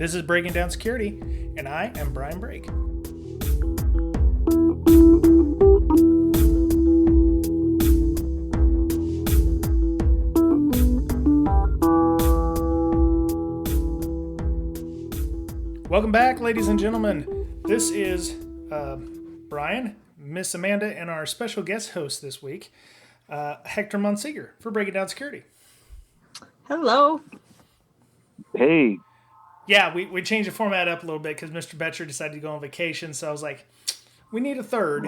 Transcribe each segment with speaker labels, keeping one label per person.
Speaker 1: This is Breaking Down Security, and I am Brian Brake. Welcome back, ladies and gentlemen. This is Brian, Miss Amanda, and our special guest host this week, Hector Monseeger for Breaking Down Security.
Speaker 2: Hello.
Speaker 3: Hey.
Speaker 1: Yeah, we changed the format up a little bit because Mr. Betcher decided to go on vacation. So I was like, we need a third,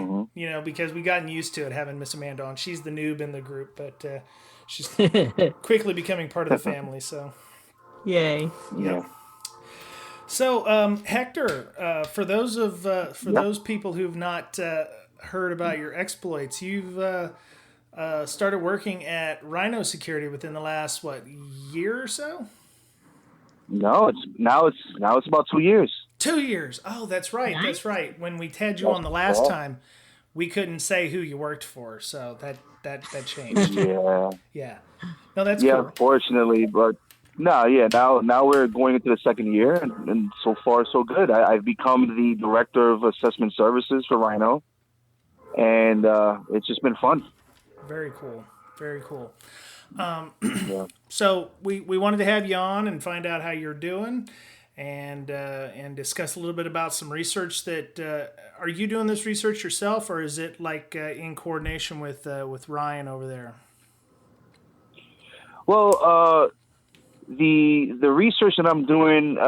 Speaker 1: because we gotten used to it having Miss Amanda on. She's the noob in the group, but she's quickly becoming part of the family. So,
Speaker 2: yay!
Speaker 1: Yeah. So, Hector, for those people who've not heard about your exploits, you've started working at Rhino Security within the last year or so?
Speaker 3: No, it's about 2 years.
Speaker 1: 2 years. Oh, that's right.
Speaker 2: Nice.
Speaker 1: That's right. When we had you on the last time, we couldn't say who you worked for, so that changed.
Speaker 3: Yeah.
Speaker 1: No, that's
Speaker 3: cool. Fortunately, but now we're going into the second year, and so far so good. I've become the director of assessment services for Rhino, and it's just been fun.
Speaker 1: Very cool. Very cool. So we wanted to have you on and find out how you're doing, and discuss a little bit about some research that are you doing this research yourself, or is it in coordination with Ryan over there?
Speaker 3: Well, the research that I'm doing,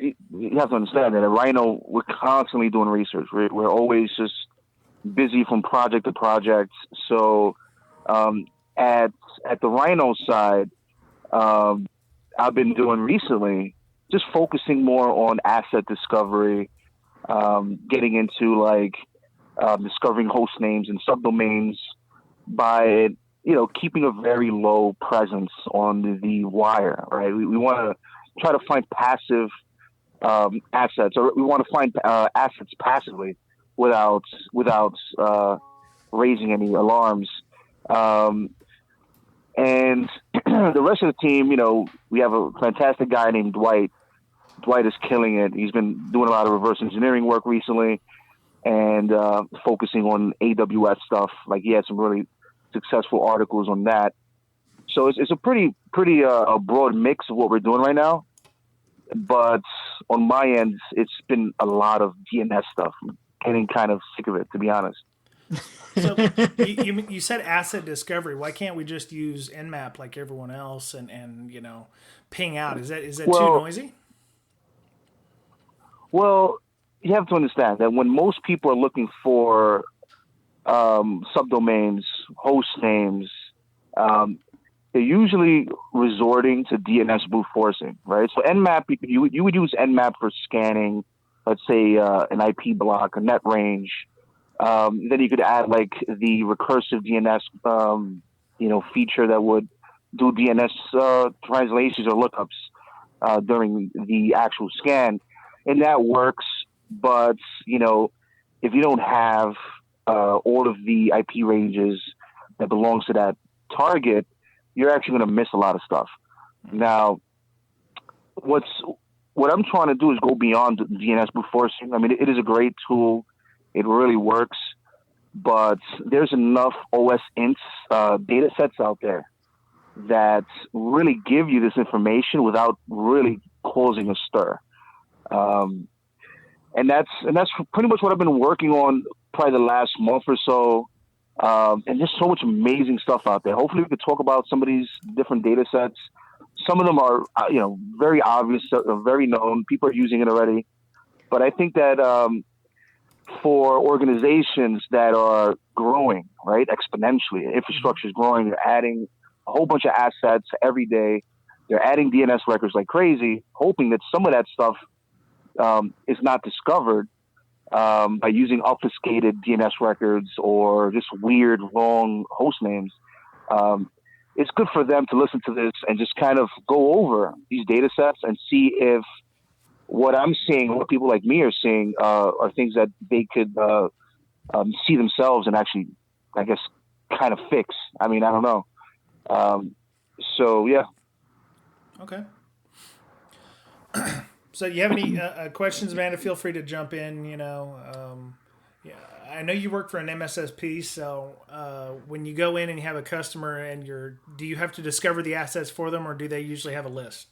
Speaker 3: you have to understand that at Rhino we're constantly doing research. We're always just busy from project to project. So at the Rhino side, I've been doing recently just focusing more on asset discovery, getting into discovering host names and subdomains by keeping a very low presence on the wire. Right, we want to try to find passive assets, or we want to find assets passively without raising any alarms. And the rest of the team, we have a fantastic guy named Dwight. Dwight is killing it. He's been doing a lot of reverse engineering work recently and focusing on AWS stuff. He had some really successful articles on that. So it's a pretty a broad mix of what we're doing right now. But on my end, it's been a lot of DNS stuff. I'm getting kind of sick of it, to be honest.
Speaker 1: So you said asset discovery. Why can't we just use Nmap like everyone else and ping out? Is that too noisy?
Speaker 3: Well, you have to understand that when most people are looking for subdomains, host names, they're usually resorting to DNS brute forcing, right? So Nmap, you would use Nmap for scanning, let's say an IP block, a net range. Then you could add the recursive DNS, feature that would do DNS translations or lookups during the actual scan, and that works. But if you don't have all of the IP ranges that belongs to that target, you're actually going to miss a lot of stuff. Now, what I'm trying to do is go beyond DNS brute forcing. I mean, it is a great tool. It really works, but there's enough OSINT datasets out there that really give you this information without really causing a stir. And that's pretty much what I've been working on probably the last month or so. And there's so much amazing stuff out there. Hopefully we could talk about some of these different datasets. Some of them are, very obvious, very known. People are using it already. But I think that for organizations that are growing, right, exponentially, infrastructure is growing, they're adding a whole bunch of assets every day. They're adding DNS records like crazy, hoping that some of that stuff is not discovered by using obfuscated DNS records or just weird, long host names. It's good for them to listen to this and just kind of go over these data sets and see if what I'm seeing, what people like me are seeing, are things that they could see themselves and actually, I guess, kind of fix. I mean, I don't know. So, yeah.
Speaker 1: Okay. So you have any questions, Amanda? Feel free to jump in. Yeah, I know you work for an MSSP, so when you go in and you have a customer and do you have to discover the assets for them, or do they usually have a list?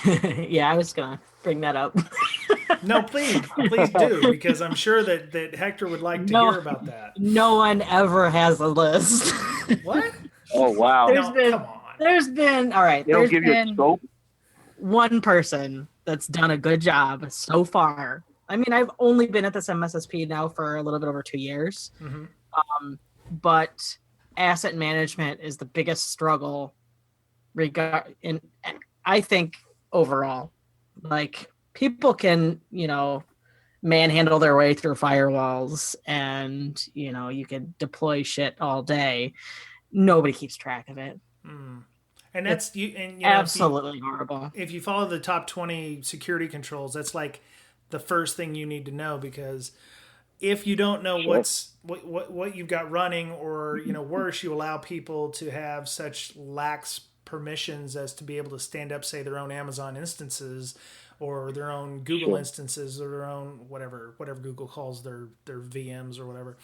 Speaker 2: Yeah, I was gonna bring that up.
Speaker 1: No, please do, because I'm sure that Hector would like to hear about that.
Speaker 2: No one ever has a list.
Speaker 1: What?
Speaker 3: Oh wow!
Speaker 1: Come on.
Speaker 2: There's been all right.
Speaker 3: They don't
Speaker 2: There's
Speaker 3: give you a
Speaker 2: been
Speaker 3: scope.
Speaker 2: one person that's done a good job so far. I mean, I've only been at this MSSP now for a little bit over 2 years, but asset management is the biggest struggle. I think overall, like people can, manhandle their way through firewalls, and you can deploy shit all day. Nobody keeps track of it.
Speaker 1: And that's you. And
Speaker 2: absolutely horrible.
Speaker 1: If you follow the top 20 security controls, that's like the first thing you need to know, because if you don't know what you've got running, or worse, you allow people to have such lax permissions as to be able to stand up, say, their own Amazon instances, or their own Google instances, or their own whatever Google calls their VMs or whatever.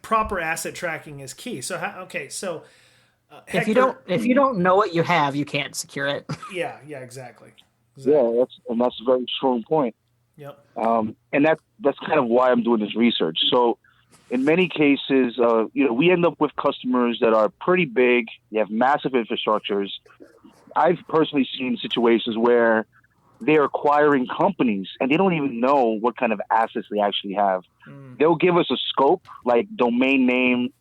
Speaker 1: Proper asset tracking is key. So Hector,
Speaker 2: if you don't know what you have, you can't secure it.
Speaker 1: Yeah, exactly.
Speaker 3: Yeah, that's a very strong point.
Speaker 1: Yep.
Speaker 3: And that's kind of why I'm doing this research. So in many cases, we end up with customers that are pretty big. They have massive infrastructures. I've personally seen situations where they're acquiring companies and they don't even know what kind of assets they actually have. They'll give us a scope, like domain name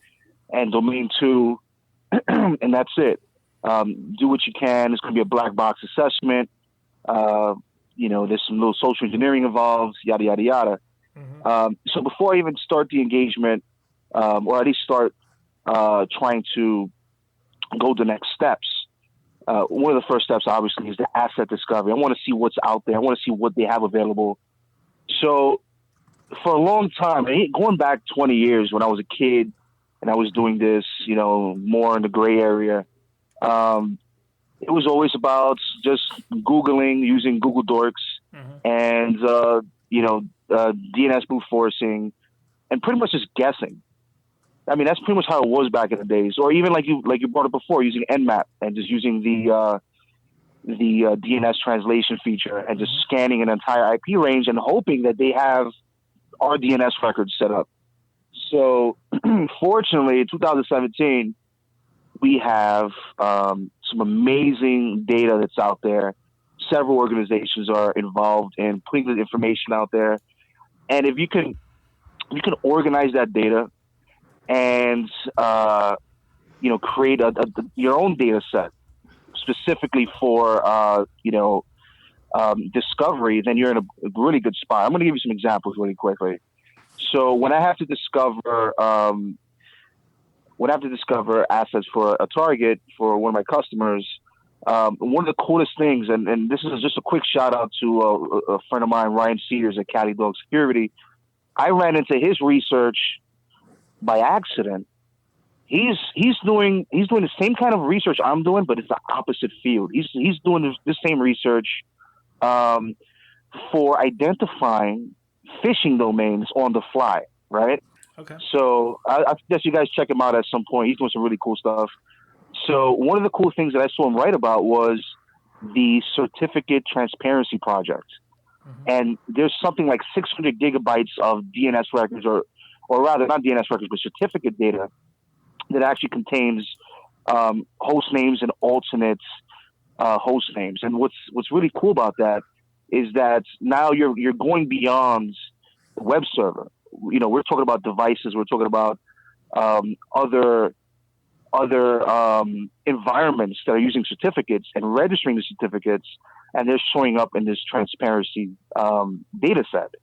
Speaker 3: and domain 2, and that's it. Do what you can. It's going to be a black box assessment. There's some little social engineering involved, yada, yada, yada. So before I even start the engagement, or at least start trying to go the next steps, one of the first steps, obviously, is the asset discovery. I want to see what's out there. I want to see what they have available. So for a long time, going back 20 years when I was a kid and I was doing this, more in the gray area, it was always about just Googling, using Google Dorks, and, DNS brute forcing, and pretty much just guessing. I mean, that's pretty much how it was back in the days. Or even like you brought up before, using Nmap and just using the DNS translation feature and just scanning an entire IP range and hoping that they have our DNS records set up. So fortunately, in 2017, we have some amazing data that's out there. Several organizations are involved in putting the information out there. And if you can organize that data and create your own data set specifically for discovery, then you're in a really good spot. I'm going to give you some examples really quickly. So when I have to discover assets for a target for one of my customers, one of the coolest things, and this is just a quick shout out to a friend of mine, Ryan Cedars at Cali Dog Security. I ran into his research by accident. He's doing the same kind of research I'm doing, but it's the opposite field. He's doing this same research for identifying phishing domains on the fly, right?
Speaker 1: Okay.
Speaker 3: So I suggest you guys check him out at some point. He's doing some really cool stuff. So one of the cool things that I saw him write about was the Certificate Transparency Project. And there's something like 600 gigabytes of DNS records, or rather not DNS records, but certificate data that actually contains host names and alternate host names. And what's really cool about that is that now you're going beyond the web server. We're talking about devices. We're talking about other environments that are using certificates and registering the certificates, and they're showing up in this transparency data set.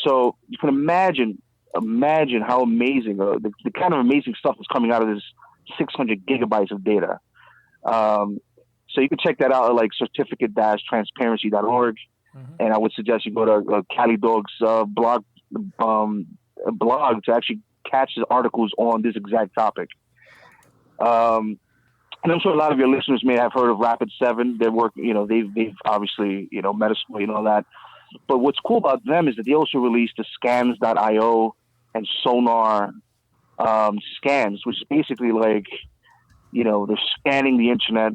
Speaker 3: So you can imagine how amazing, the kind of amazing stuff that's coming out of this 600 gigabytes of data. So you can check that out at like certificate-transparency.org. And I would suggest you go to Cali Dog's blog to actually catch the articles on this exact topic. and I'm sure a lot of your listeners may have heard of Rapid7. They're working, they've obviously, Metasploit and all that. But what's cool about them is that they also released the scans.io and Sonar scans, which is basically like, they're scanning the internet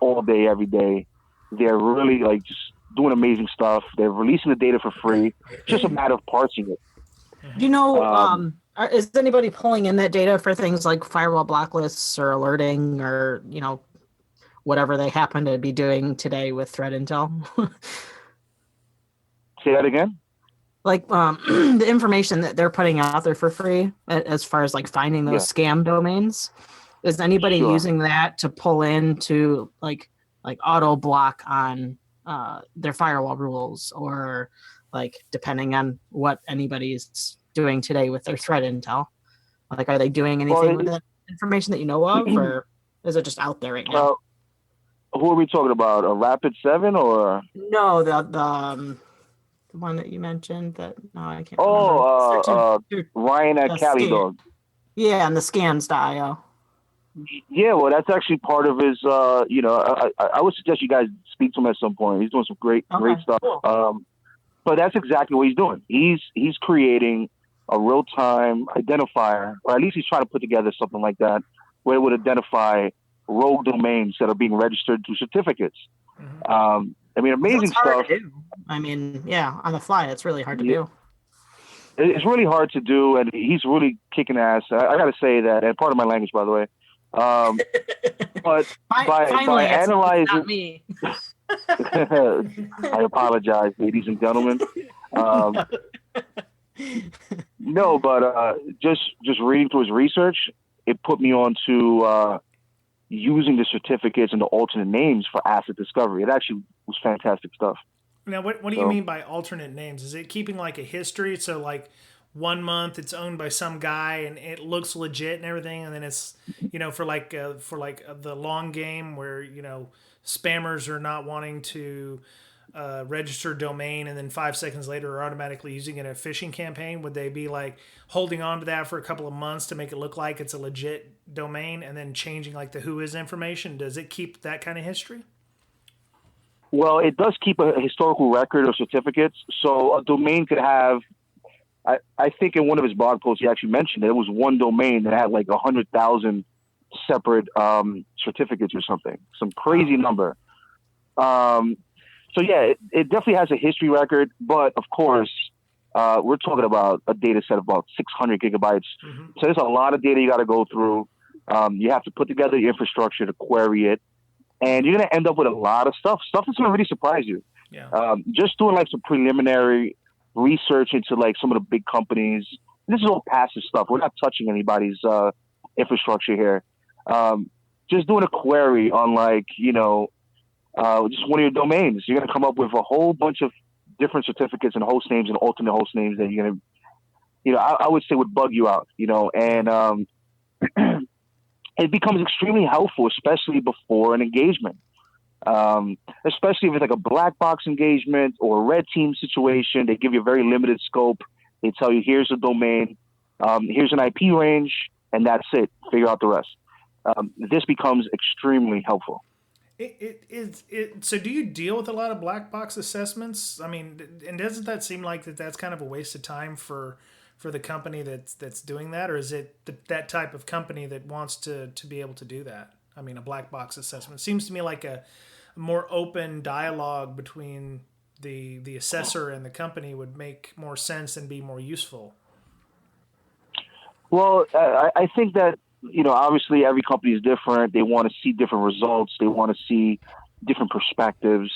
Speaker 3: all day, every day. They're really like just doing amazing stuff. They're releasing the data for free. It's just a matter of parsing it.
Speaker 2: Do you know, is anybody pulling in that data for things like firewall block lists or alerting or, whatever they happen to be doing today with threat intel?
Speaker 3: Say that again?
Speaker 2: Like the information that they're putting out there for free as far as like finding those scam domains. Is anybody using that to pull into like auto block on their firewall rules, or like depending on what anybody's doing today with their threat intel? Like, are they doing anything with that information that you know of, or is it just out there right now?
Speaker 3: Who are we talking about? A Rapid7 or
Speaker 2: no? The one that you mentioned that I can't.
Speaker 3: Ryan at Cali Dog.
Speaker 2: Yeah, and the scans.io.
Speaker 3: Yeah, well, that's actually part of his. I would suggest you guys speak to him at some point. He's doing some great stuff. Cool. But that's exactly what he's doing. He's creating a real-time identifier, or at least he's trying to put together something like that, where it would identify rogue domains that are being registered through certificates. Mm-hmm. Amazing stuff.
Speaker 2: On the fly, it's really hard to do.
Speaker 3: It's really hard to do, and he's really kicking ass. I got to say that, and part of my language, by the way. But by analyzing,
Speaker 2: not me.
Speaker 3: I apologize, ladies and gentlemen. No, but just reading through his research, it put me on to using the certificates and the alternate names for asset discovery. It actually was fantastic stuff.
Speaker 1: Now, what do you mean by alternate names? Is it keeping like a history? So like 1 month it's owned by some guy and it looks legit and everything, and then it's for the long game where spammers are not wanting to register domain, and then 5 seconds later are automatically using it in a phishing campaign. Would they be like holding on to that for a couple of months to make it look like it's a legit domain and then changing like the who is information? Does it keep that kind of history?
Speaker 3: Well, it does keep a historical record of certificates. So a domain could have, I think in one of his blog posts, he actually mentioned that it was one domain that had like 100,000 separate certificates or something, some crazy number. So yeah, it definitely has a history record, but of course, we're talking about a data set of about 600 gigabytes. Mm-hmm. So there's a lot of data you got to go through. You have to put together the infrastructure to query it. And you're going to end up with a lot of stuff that's going to really surprise you. Yeah. Just doing like some preliminary research into like some of the big companies. This is all passive stuff. We're not touching anybody's infrastructure here. Just doing a query on like, just one of your domains. You're going to come up with a whole bunch of different certificates and host names and alternate host names that you're going to, I would say would bug you out, and it becomes extremely helpful, especially before an engagement. Especially if it's like a black box engagement or a red team situation. They give you a very limited scope. They tell you, here's a domain, here's an IP range, and that's it. Figure out the rest. This becomes extremely helpful.
Speaker 1: So do you deal with a lot of black box assessments? I mean, and doesn't that seem like that's kind of a waste of time for the company that's doing that, or is it that type of company that wants to be able to do that? I mean, a black box assessment seems to me like a more open dialogue between the assessor and the company would make more sense and be more useful.
Speaker 3: Well, I think that, obviously every company is different. They want to see different results. They want to see different perspectives.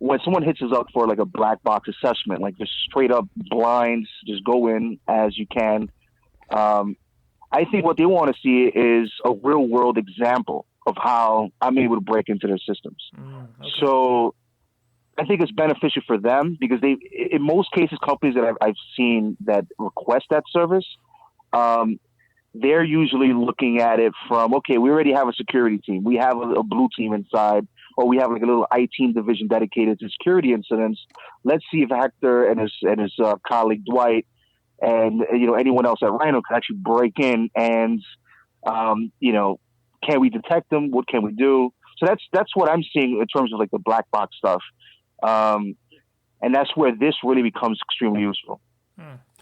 Speaker 3: When someone hits us up for like a black box assessment, like just straight up blinds, just go in as you can. I think what they want to see is a real world example of how I'm able to break into their systems. Okay. So I think it's beneficial for them because in most cases, companies that I've seen that request that service, they're usually looking at it from, okay, we already have a security team. We have a blue team inside, or we have like a little IT division dedicated to security incidents. Let's see if Hector and his colleague Dwight and anyone else at Rhino can actually break in and Can we detect them? What can we do? So that's what I'm seeing in terms of like the black box stuff. And that's where this really becomes extremely useful.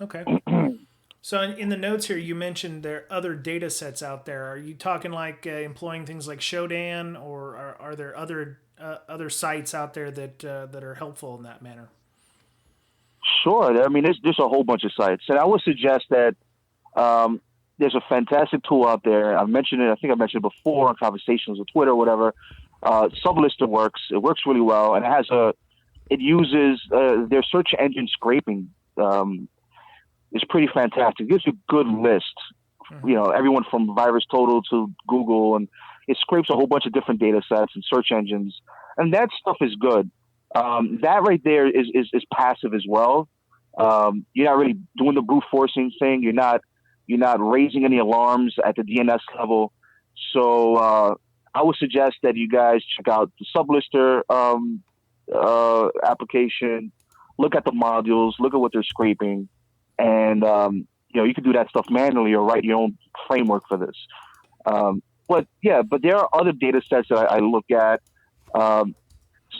Speaker 1: Okay. So in the notes here, you mentioned there are other data sets out there. Are you talking like employing things like Shodan, or are there other sites out there that are helpful in that manner?
Speaker 3: Sure. I mean, there's a whole bunch of sites, and I would suggest that there's a fantastic tool out there. I mentioned it. I think I mentioned it before on conversations with Twitter or whatever. Sublister works. It works really well, and it uses their search engine scraping. Is pretty fantastic. It gives you a good list. You know, everyone from VirusTotal to Google, and it scrapes a whole bunch of different data sets and search engines, and that stuff is good. That right there is passive as well. You're not really doing the brute forcing thing. You're not raising any alarms at the DNS level. So I would suggest that you guys check out the Sublister application. Look at the modules. Look at what they're scraping, and you can do that stuff manually or write your own framework for this. But there are other data sets that I look at.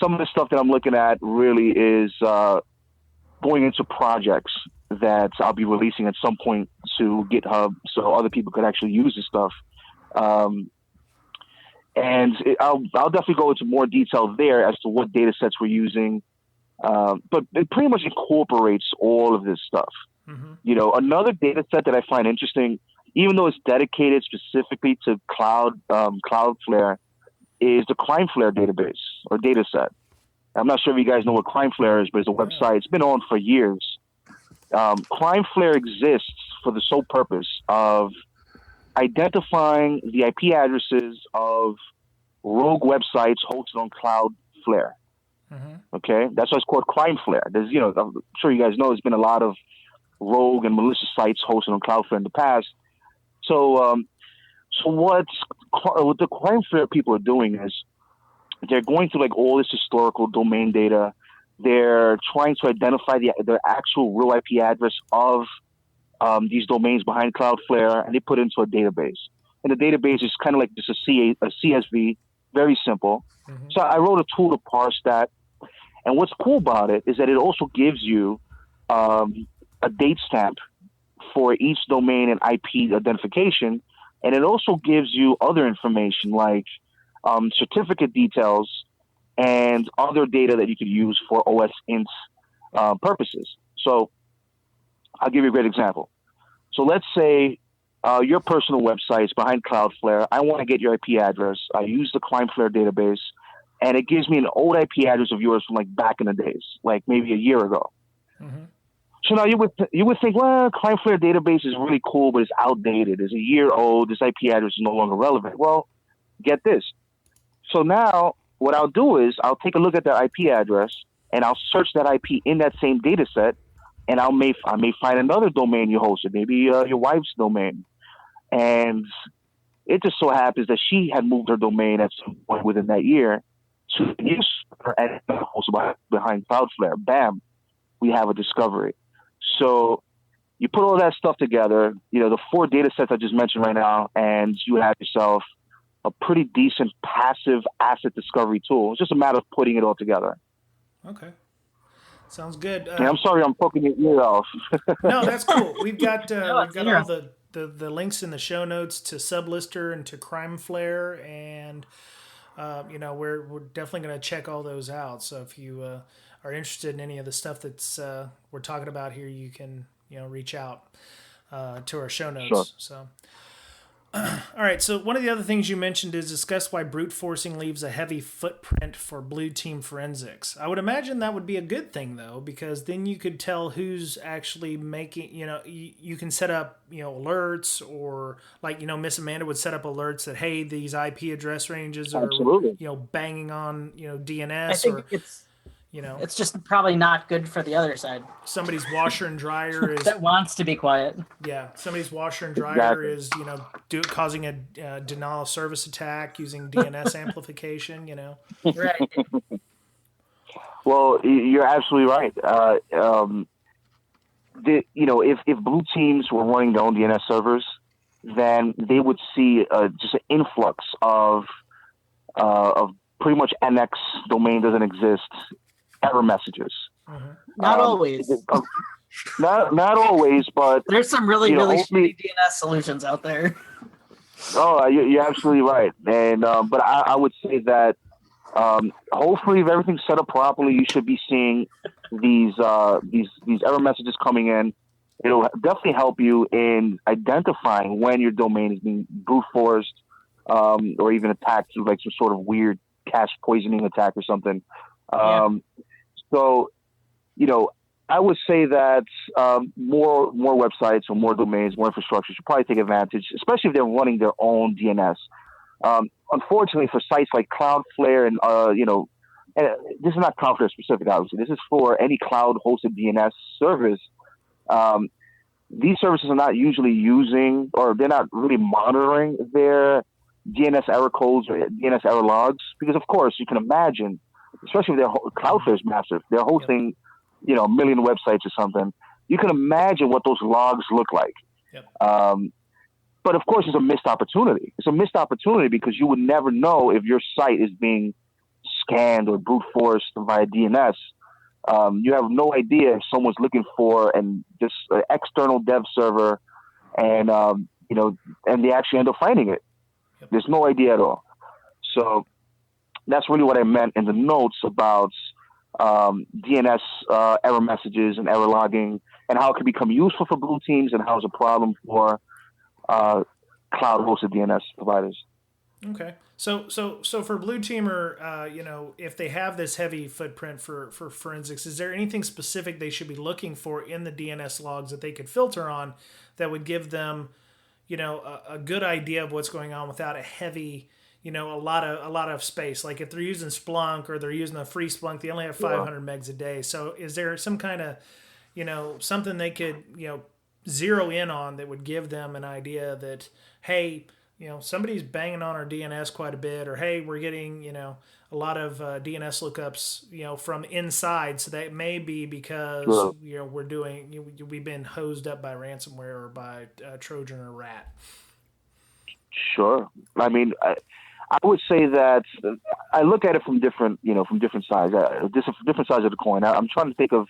Speaker 3: Some of the stuff that I'm looking at really is going into projects that I'll be releasing at some point to GitHub so other people could actually use this stuff. I'll definitely go into more detail there as to what data sets we're using. But it pretty much incorporates all of this stuff. Another data set that I find interesting, even though it's dedicated specifically to Cloudflare, is the CrimeFlare database or data set. I'm not sure if you guys know what CrimeFlare is, but it's a website. It's been on for years. CrimeFlare exists for the sole purpose of identifying the IP addresses of rogue websites hosted on Cloudflare. Okay, that's why it's called CrimeFlare. I'm sure you guys know there's been a lot of rogue and malicious sites hosted on Cloudflare in the past. So what the CrimeFlare people are doing is they're going through like all this historical domain data. They're trying to identify the actual real IP address of these domains behind Cloudflare, and they put it into a database. And the database is kind of like just a CSV, very simple. So I wrote a tool to parse that. And what's cool about it is that it also gives you a date stamp for each domain and IP identification. And it also gives you other information like certificate details and other data that you could use for OSINT purposes. So I'll give you a great example. So let's say your personal website is behind Cloudflare. I want to get your IP address. I use the CrimeFlare database, and it gives me an old IP address of yours from like back in the days, like maybe a year ago. So now you would think, well, CrimeFlare database is really cool, but it's outdated. It's a year old. This IP address is no longer relevant. Well, get this. So now what I'll do is I'll take a look at that IP address, and I'll search that IP in that same data set, and I may find another domain you hosted, maybe your wife's domain. And it just so happens that she had moved her domain at some point within that year to use her and hosted behind Cloudflare. Bam, we have a discovery. So you put all that stuff together, the 4 data sets I just mentioned right now, and you have yourself a pretty decent passive asset discovery tool. It's just a matter of putting it all together.
Speaker 1: Okay. Sounds good.
Speaker 3: I'm sorry I'm poking your ear off.
Speaker 1: No, that's cool. We've got all the links in the show notes to Sublister and to CrimeFlare, and we're definitely going to check all those out. So if you are interested in any of the stuff that's we're talking about here, you can reach out to our show notes. Sure. So. All right, so one of the other things you mentioned is discuss why brute forcing leaves a heavy footprint for blue team forensics. I would imagine that would be a good thing, though, because then you could tell who's actually making, you can set up, alerts, or like, Miss Amanda would set up alerts that, hey, these IP address ranges are, banging on, DNS.
Speaker 2: I think it's just probably not good for the other side.
Speaker 1: Somebody's washer and dryer is
Speaker 2: that wants to be quiet.
Speaker 1: Yeah, somebody's washer and dryer is causing a denial of service attack using DNS amplification.
Speaker 2: Right.
Speaker 3: Well, you're absolutely right. If blue teams were running their own DNS servers, then they would see just an influx of pretty much NX domain doesn't exist error messages.
Speaker 2: Not always.
Speaker 3: Not always, but
Speaker 2: there's some really shitty DNS solutions out there.
Speaker 3: Oh, you're absolutely right, and but I would say that hopefully, if everything's set up properly, you should be seeing these error messages coming in. It'll definitely help you in identifying when your domain is being brute forced, or even attacked through like some sort of weird cache poisoning attack or something. So, I would say that more websites or more domains, more infrastructure should probably take advantage, especially if they're running their own DNS. Unfortunately, for sites like Cloudflare and and this is not Cloudflare specific, obviously. This is for any cloud-hosted DNS service. These services are not usually using, or they're not really monitoring their DNS error codes or DNS error logs, because of course you can imagine, especially if Cloudflare is massive, they're hosting, a million websites or something. You can imagine what those logs look like.
Speaker 1: Yep.
Speaker 3: But of course, it's a missed opportunity. It's a missed opportunity because you would never know if your site is being scanned or brute forced via DNS. You have no idea if someone's looking for just an external dev server, and and they actually end up finding it.
Speaker 1: Yep.
Speaker 3: There's no idea at all. So that's really what I meant in the notes about DNS error messages and error logging, and how it can become useful for blue teams and how it's a problem for cloud-hosted DNS providers.
Speaker 1: Okay. So for blue teamer, if they have this heavy footprint for forensics, is there anything specific they should be looking for in the DNS logs that they could filter on that would give them, a good idea of what's going on without a heavy, a lot of space? Like if they're using Splunk or they're using a free Splunk, they only have 500 megs a day. So is there some kind of, something they could, zero in on that would give them an idea that, hey, somebody's banging on our DNS quite a bit, or hey, we're getting, a lot of DNS lookups, from inside. So that may be because, we've been hosed up by ransomware or by Trojan or rat.
Speaker 3: Sure. I mean, I would say that I look at it from different sides, different sides of the coin. I'm trying to think of,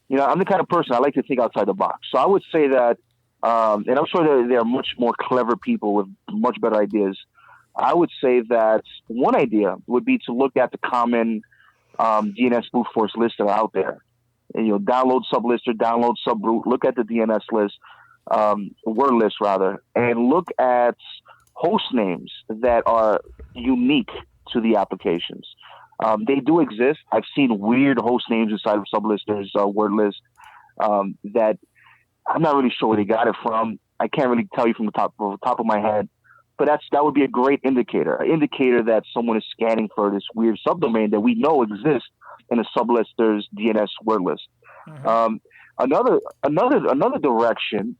Speaker 3: I'm the kind of person I like to think outside the box. So I would say that, and I'm sure there are much more clever people with much better ideas. I would say that one idea would be to look at the common DNS brute force lists that are out there. And, download sublister, download subroot, look at the DNS list, word list rather, and look at host names that are unique to the applications. They do exist. I've seen weird host names inside of sublisters, word list, that I'm not really sure where they got it from. I can't really tell you from the top of my head, but that would be a great indicator that someone is scanning for this weird subdomain that we know exists in a sublister's DNS word list. Mm-hmm. Another direction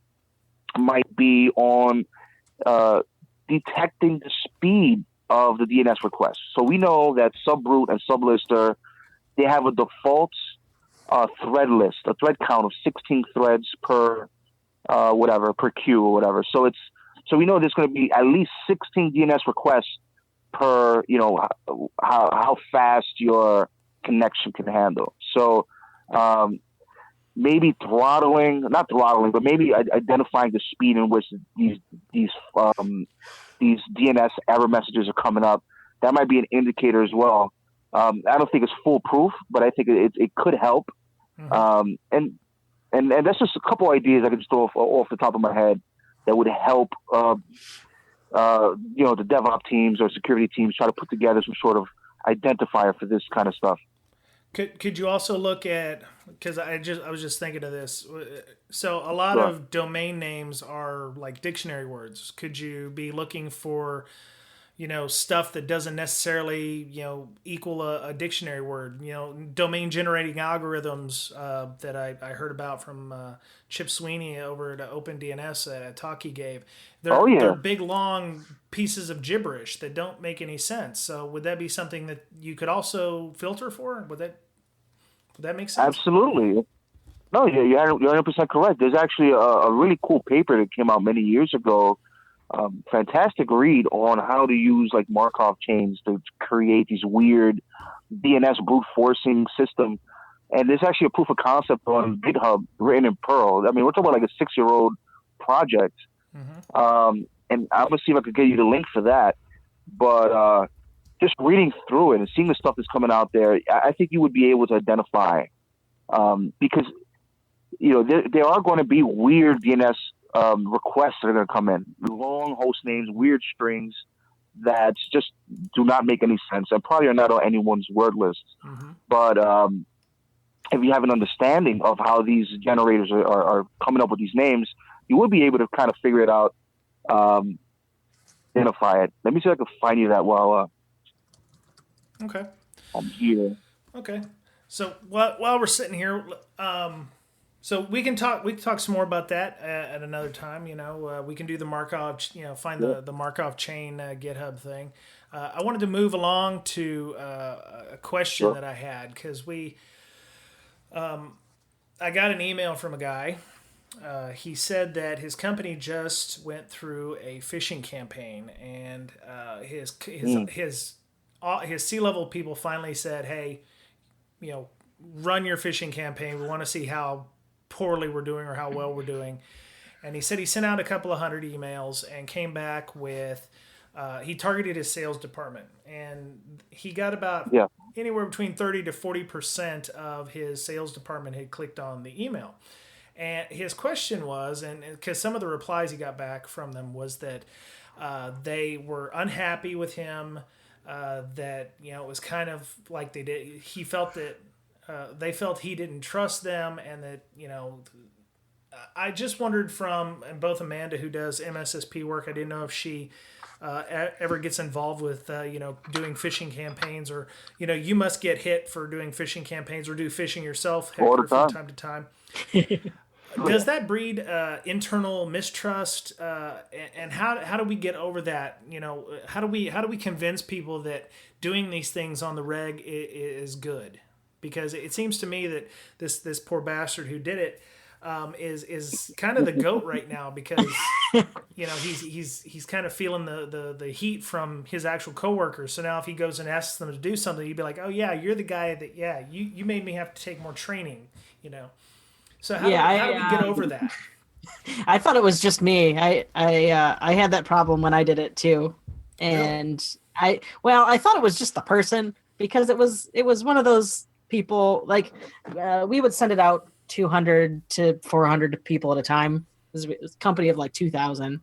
Speaker 3: might be on detecting the speed of the DNS request. So we know that subroot and sublister, they have a default thread list, a thread count of 16 threads per queue or whatever. So we know there's going to be at least 16 DNS requests per, how fast your connection can handle. So maybe maybe identifying the speed in which these DNS error messages are coming up. That might be an indicator as well. I don't think it's foolproof, but I think it could help. Mm-hmm. And that's just a couple ideas I can just throw off the top of my head that would help, the DevOps teams or security teams try to put together some sort of identifier for this kind of stuff.
Speaker 1: Could you also look at, because I was just thinking of this. So a lot of domain names are like dictionary words. Could you be looking for, stuff that doesn't necessarily, equal a dictionary word? Domain generating algorithms that I heard about from Chip Sweeney over at OpenDNS at a talk he gave. They're big, long pieces of gibberish that don't make any sense. So would that be something that you could also filter for? Would that make sense?
Speaker 3: Absolutely. No, you're 100% correct. There's actually a really cool paper that came out many years ago fantastic read on how to use like Markov chains to create these weird DNS brute forcing system. And there's actually a proof of concept on GitHub written in Perl. I mean, we're talking about like a 6-year-old project. And I'm gonna see if I could get you the link for that. But just reading through it and seeing the stuff that's coming out there, I think you would be able to identify because there are going to be weird DNS requests that are going to come in, long host names, weird strings that just do not make any sense and probably are not on anyone's word list. But if you have an understanding of how these generators are coming up with these names, you will be able to kind of figure it out, identify it. Let me see if I can find you that while
Speaker 1: Okay.
Speaker 3: I'm here.
Speaker 1: Okay. So while we're sitting here, so we can talk some more about that at another time. We can do the Markov, find the Markov chain GitHub thing. I wanted to move along to a question that I had because I got an email from a guy. He said that his company just went through a phishing campaign, and his C-level people finally said, "Hey, run your phishing campaign. We want to see how poorly we're doing or how well we're doing." And he said he sent out a couple of hundred emails and came back with he targeted his sales department, and he got about anywhere between 30 to 40% of his sales department had clicked on the email. And his question was, and because some of the replies he got back from them was that they were unhappy with him, that it was kind of like he felt that they felt he didn't trust them, and that I just wondered and both Amanda, who does MSSP work, I didn't know if she ever gets involved with doing phishing campaigns, or you must get hit for doing phishing campaigns or do phishing yourself, Hector, from time to time. Does that breed internal mistrust, and how do we get over that? How do we convince people that doing these things on the reg is good? Because it seems to me that this poor bastard who did it is kind of the goat right now, because he's kind of feeling the heat from his actual coworkers. So now if he goes and asks them to do something, he'd be like, "Oh yeah, you're the guy that you made me have to take more training." So how do we get over that?
Speaker 2: I thought it was just me. I had that problem when I did it too, and really? I thought it was just the person, because it was one of those people, like we would send it out 200 to 400 people at a time. It was a company of like 2,000, and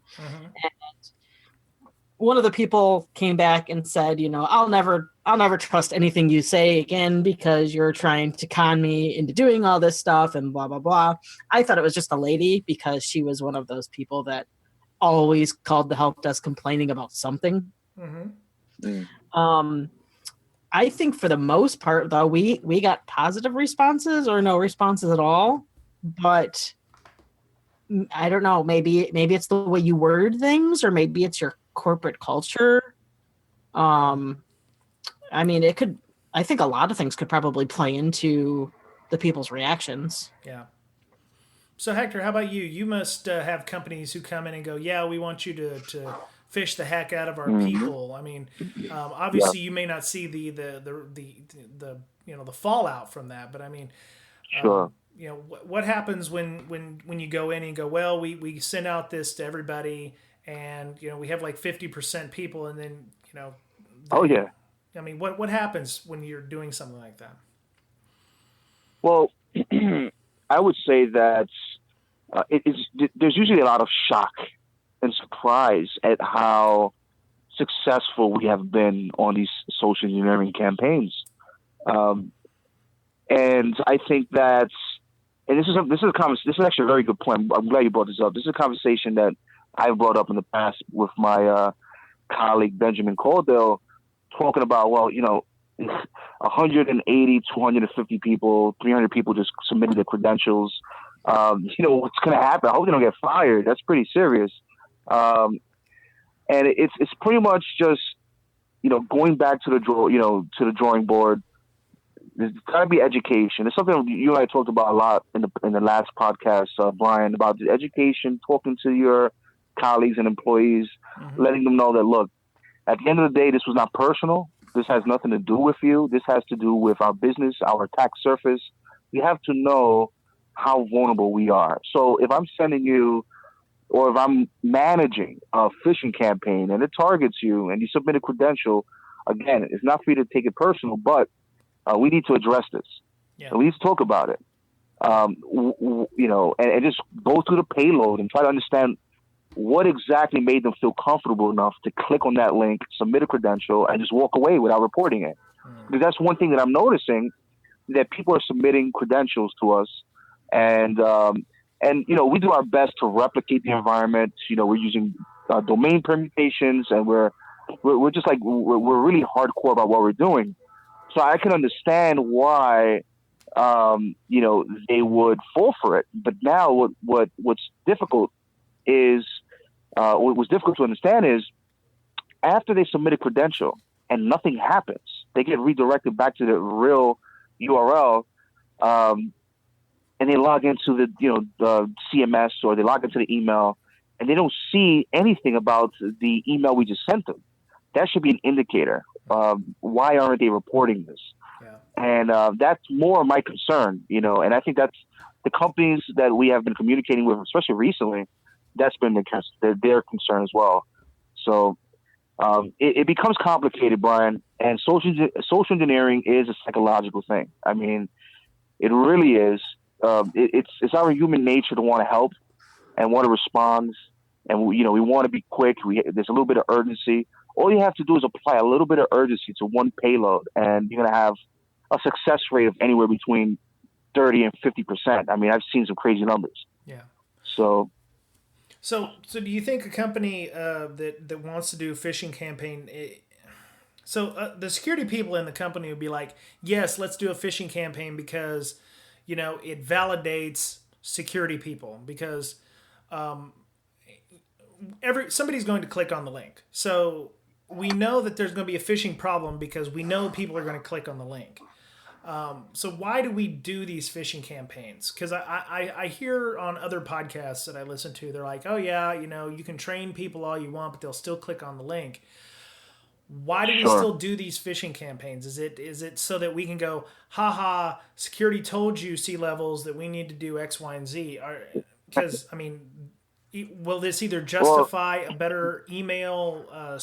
Speaker 2: one of the people came back and said, I'll never trust anything you say again because you're trying to con me into doing all this stuff and blah, blah, blah. I thought it was just a lady, because she was one of those people that always called the help desk complaining about something. I think for the most part, though, we got positive responses or no responses at all. But I don't know. Maybe it's the way you word things, or maybe it's your corporate culture. I mean, I think a lot of things could probably play into the people's reactions.
Speaker 1: Yeah. So Hector, how about you? You must have companies who come in and go, "Yeah, we want you to fish the heck out of our people." I mean, obviously you may not see the fallout from that, but I mean,
Speaker 3: sure.
Speaker 1: What happens when you go in and go, "Well, we send out this to everybody, and we have like 50% people," and then I mean, what happens when you're doing something like that?
Speaker 3: Well, I would say that there's usually a lot of shock and surprise at how successful we have been on these social engineering campaigns, and I think that, and this is actually a very good point. I'm glad you brought this up. This is a conversation that I've brought up in the past with my colleague Benjamin Caldwell, talking about, 180, 250 people, 300 people just submitted their credentials. What's going to happen? I hope they don't get fired. That's pretty serious. And it's pretty much just, going back to the drawing board. There's got to be education. It's something you and I talked about a lot in the last podcast, Brian, about the education, talking to your colleagues and employees, letting them know that, look, at the end of the day, this was not personal. This has nothing to do with you. This has to do with our business, our attack surface. You have to know how vulnerable we are. So if I'm sending you, or if I'm managing a phishing campaign and it targets you and you submit a credential, again, it's not for you to take it personal, but we need to address this.
Speaker 1: Yeah.
Speaker 3: And we need to talk about it. And just go through the payload and try to understand what exactly made them feel comfortable enough to click on that link, submit a credential, and just walk away without reporting it. Because that's one thing that I'm noticing, that people are submitting credentials to us, and we do our best to replicate the environment. We're using domain permutations, and we're just like we're really hardcore about what we're doing. So I can understand why they would fall for it. But now what's difficult is what was difficult to understand is after they submit a credential and nothing happens, they get redirected back to the real URL, and they log into the CMS, or they log into the email, and they don't see anything about the email we just sent them. That should be an indicator. Why aren't they reporting this?
Speaker 1: Yeah.
Speaker 3: And that's more of my concern, and I think that's the companies that we have been communicating with, especially recently, that's been their concern as well. So it becomes complicated, Brian, and social engineering is a psychological thing. I mean, it really is. It's our human nature to want to help and want to respond, and we want to be quick. There's a little bit of urgency. All you have to do is apply a little bit of urgency to one payload, and you're going to have a success rate of anywhere between 30 and 50%. I mean, I've seen some crazy numbers.
Speaker 1: Yeah.
Speaker 3: So
Speaker 1: do you think a company that wants to do a phishing campaign, the security people in the company would be like, yes, let's do a phishing campaign because, it validates security people, because somebody's going to click on the link. So we know that there's going to be a phishing problem because we know people are going to click on the link. So why do we do these phishing campaigns? Because I hear on other podcasts that I listen to, they're like, oh yeah, you can train people all you want, but they'll still click on the link. Why do we still do these phishing campaigns? Is it so that we can go, haha, security told you, C-levels, that we need to do X, Y, and Z? Because, will this either justify a better email,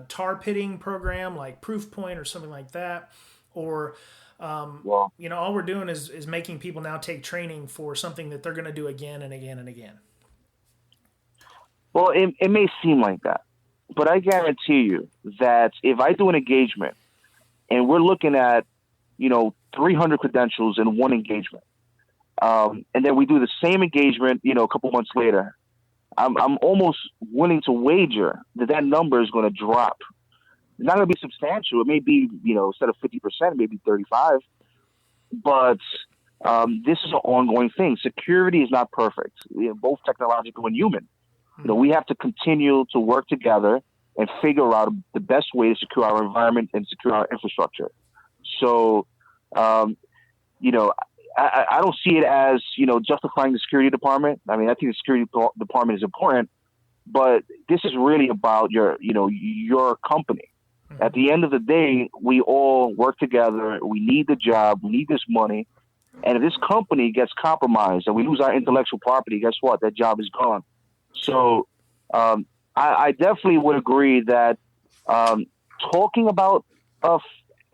Speaker 1: tar pitting program like Proofpoint or something like that? Or, all we're doing is making people now take training for something that they're going to do again and again and again.
Speaker 3: Well, it may seem like that, but I guarantee you that if I do an engagement and we're looking at, 300 credentials in one engagement, and then we do the same engagement, a couple months later, I'm almost willing to wager that number is going to drop. It's not going to be substantial. It may be, instead of 50%, it may be 35%. But this is an ongoing thing. Security is not perfect, both technological and human. We have to continue to work together and figure out the best way to secure our environment and secure our infrastructure. So, I don't see it as, justifying the security department. I mean, I think the security department is important, but this is really about your company. At the end of the day, we all work together. We need the job. We need this money. And if this company gets compromised and we lose our intellectual property, guess what? That job is gone. So I definitely would agree that talking about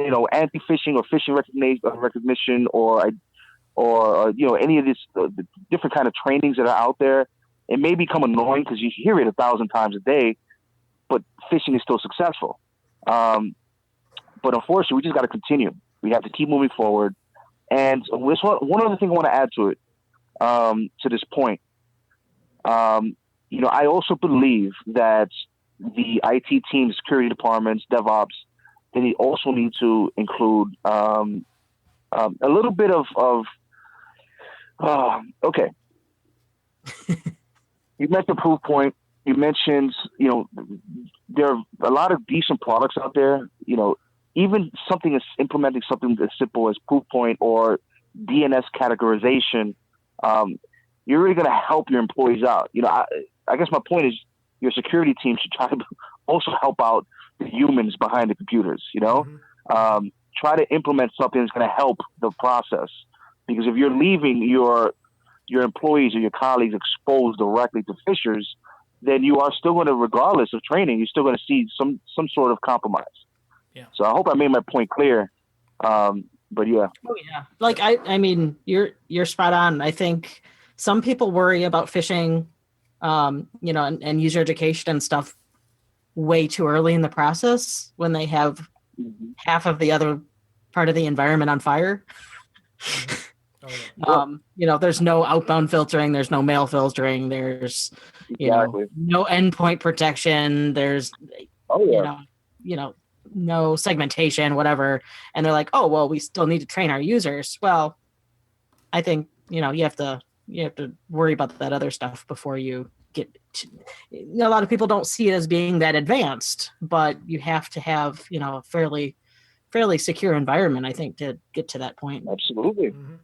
Speaker 3: anti-phishing or phishing recognition or any of this the different kind of trainings that are out there, it may become annoying because you hear it 1,000 times a day, but phishing is still successful. But unfortunately, we just got to continue. We have to keep moving forward. And one other thing I want to add to it, to this point, I also believe that the IT teams, security departments, DevOps, they also need to include a little bit of okay. You mentioned Proofpoint. You mentioned, there are a lot of decent products out there. Even implementing something as simple as Proofpoint or DNS categorization, you're really going to help your employees out. I guess my point is your security team should try to also help out the humans behind the computers, you know?
Speaker 1: Mm-hmm.
Speaker 3: Try to implement something that's going to help the process. Because if you're leaving your employees or your colleagues exposed directly to phishers, then you are still going to, regardless of training, you're still going to see some sort of compromise.
Speaker 1: Yeah.
Speaker 3: So I hope I made my point clear. But yeah.
Speaker 2: Oh yeah. Like I mean, you're spot on. I think some people worry about phishing, you know, and user education and stuff way too early in the process when they have half of the other part of the environment on fire.
Speaker 1: Oh, yeah.
Speaker 2: You know, there's no outbound filtering, there's no mail filtering, there's no endpoint protection, there's you know, no segmentation, whatever. And they're like, oh well, we still need to train our users. Well, I think, you know, you have to worry about that other stuff before you get to, you know, a lot of people don't see it as being that advanced, but you have to have, you know, a fairly secure environment, I think, to get to that point.
Speaker 3: Absolutely.
Speaker 1: Mm-hmm.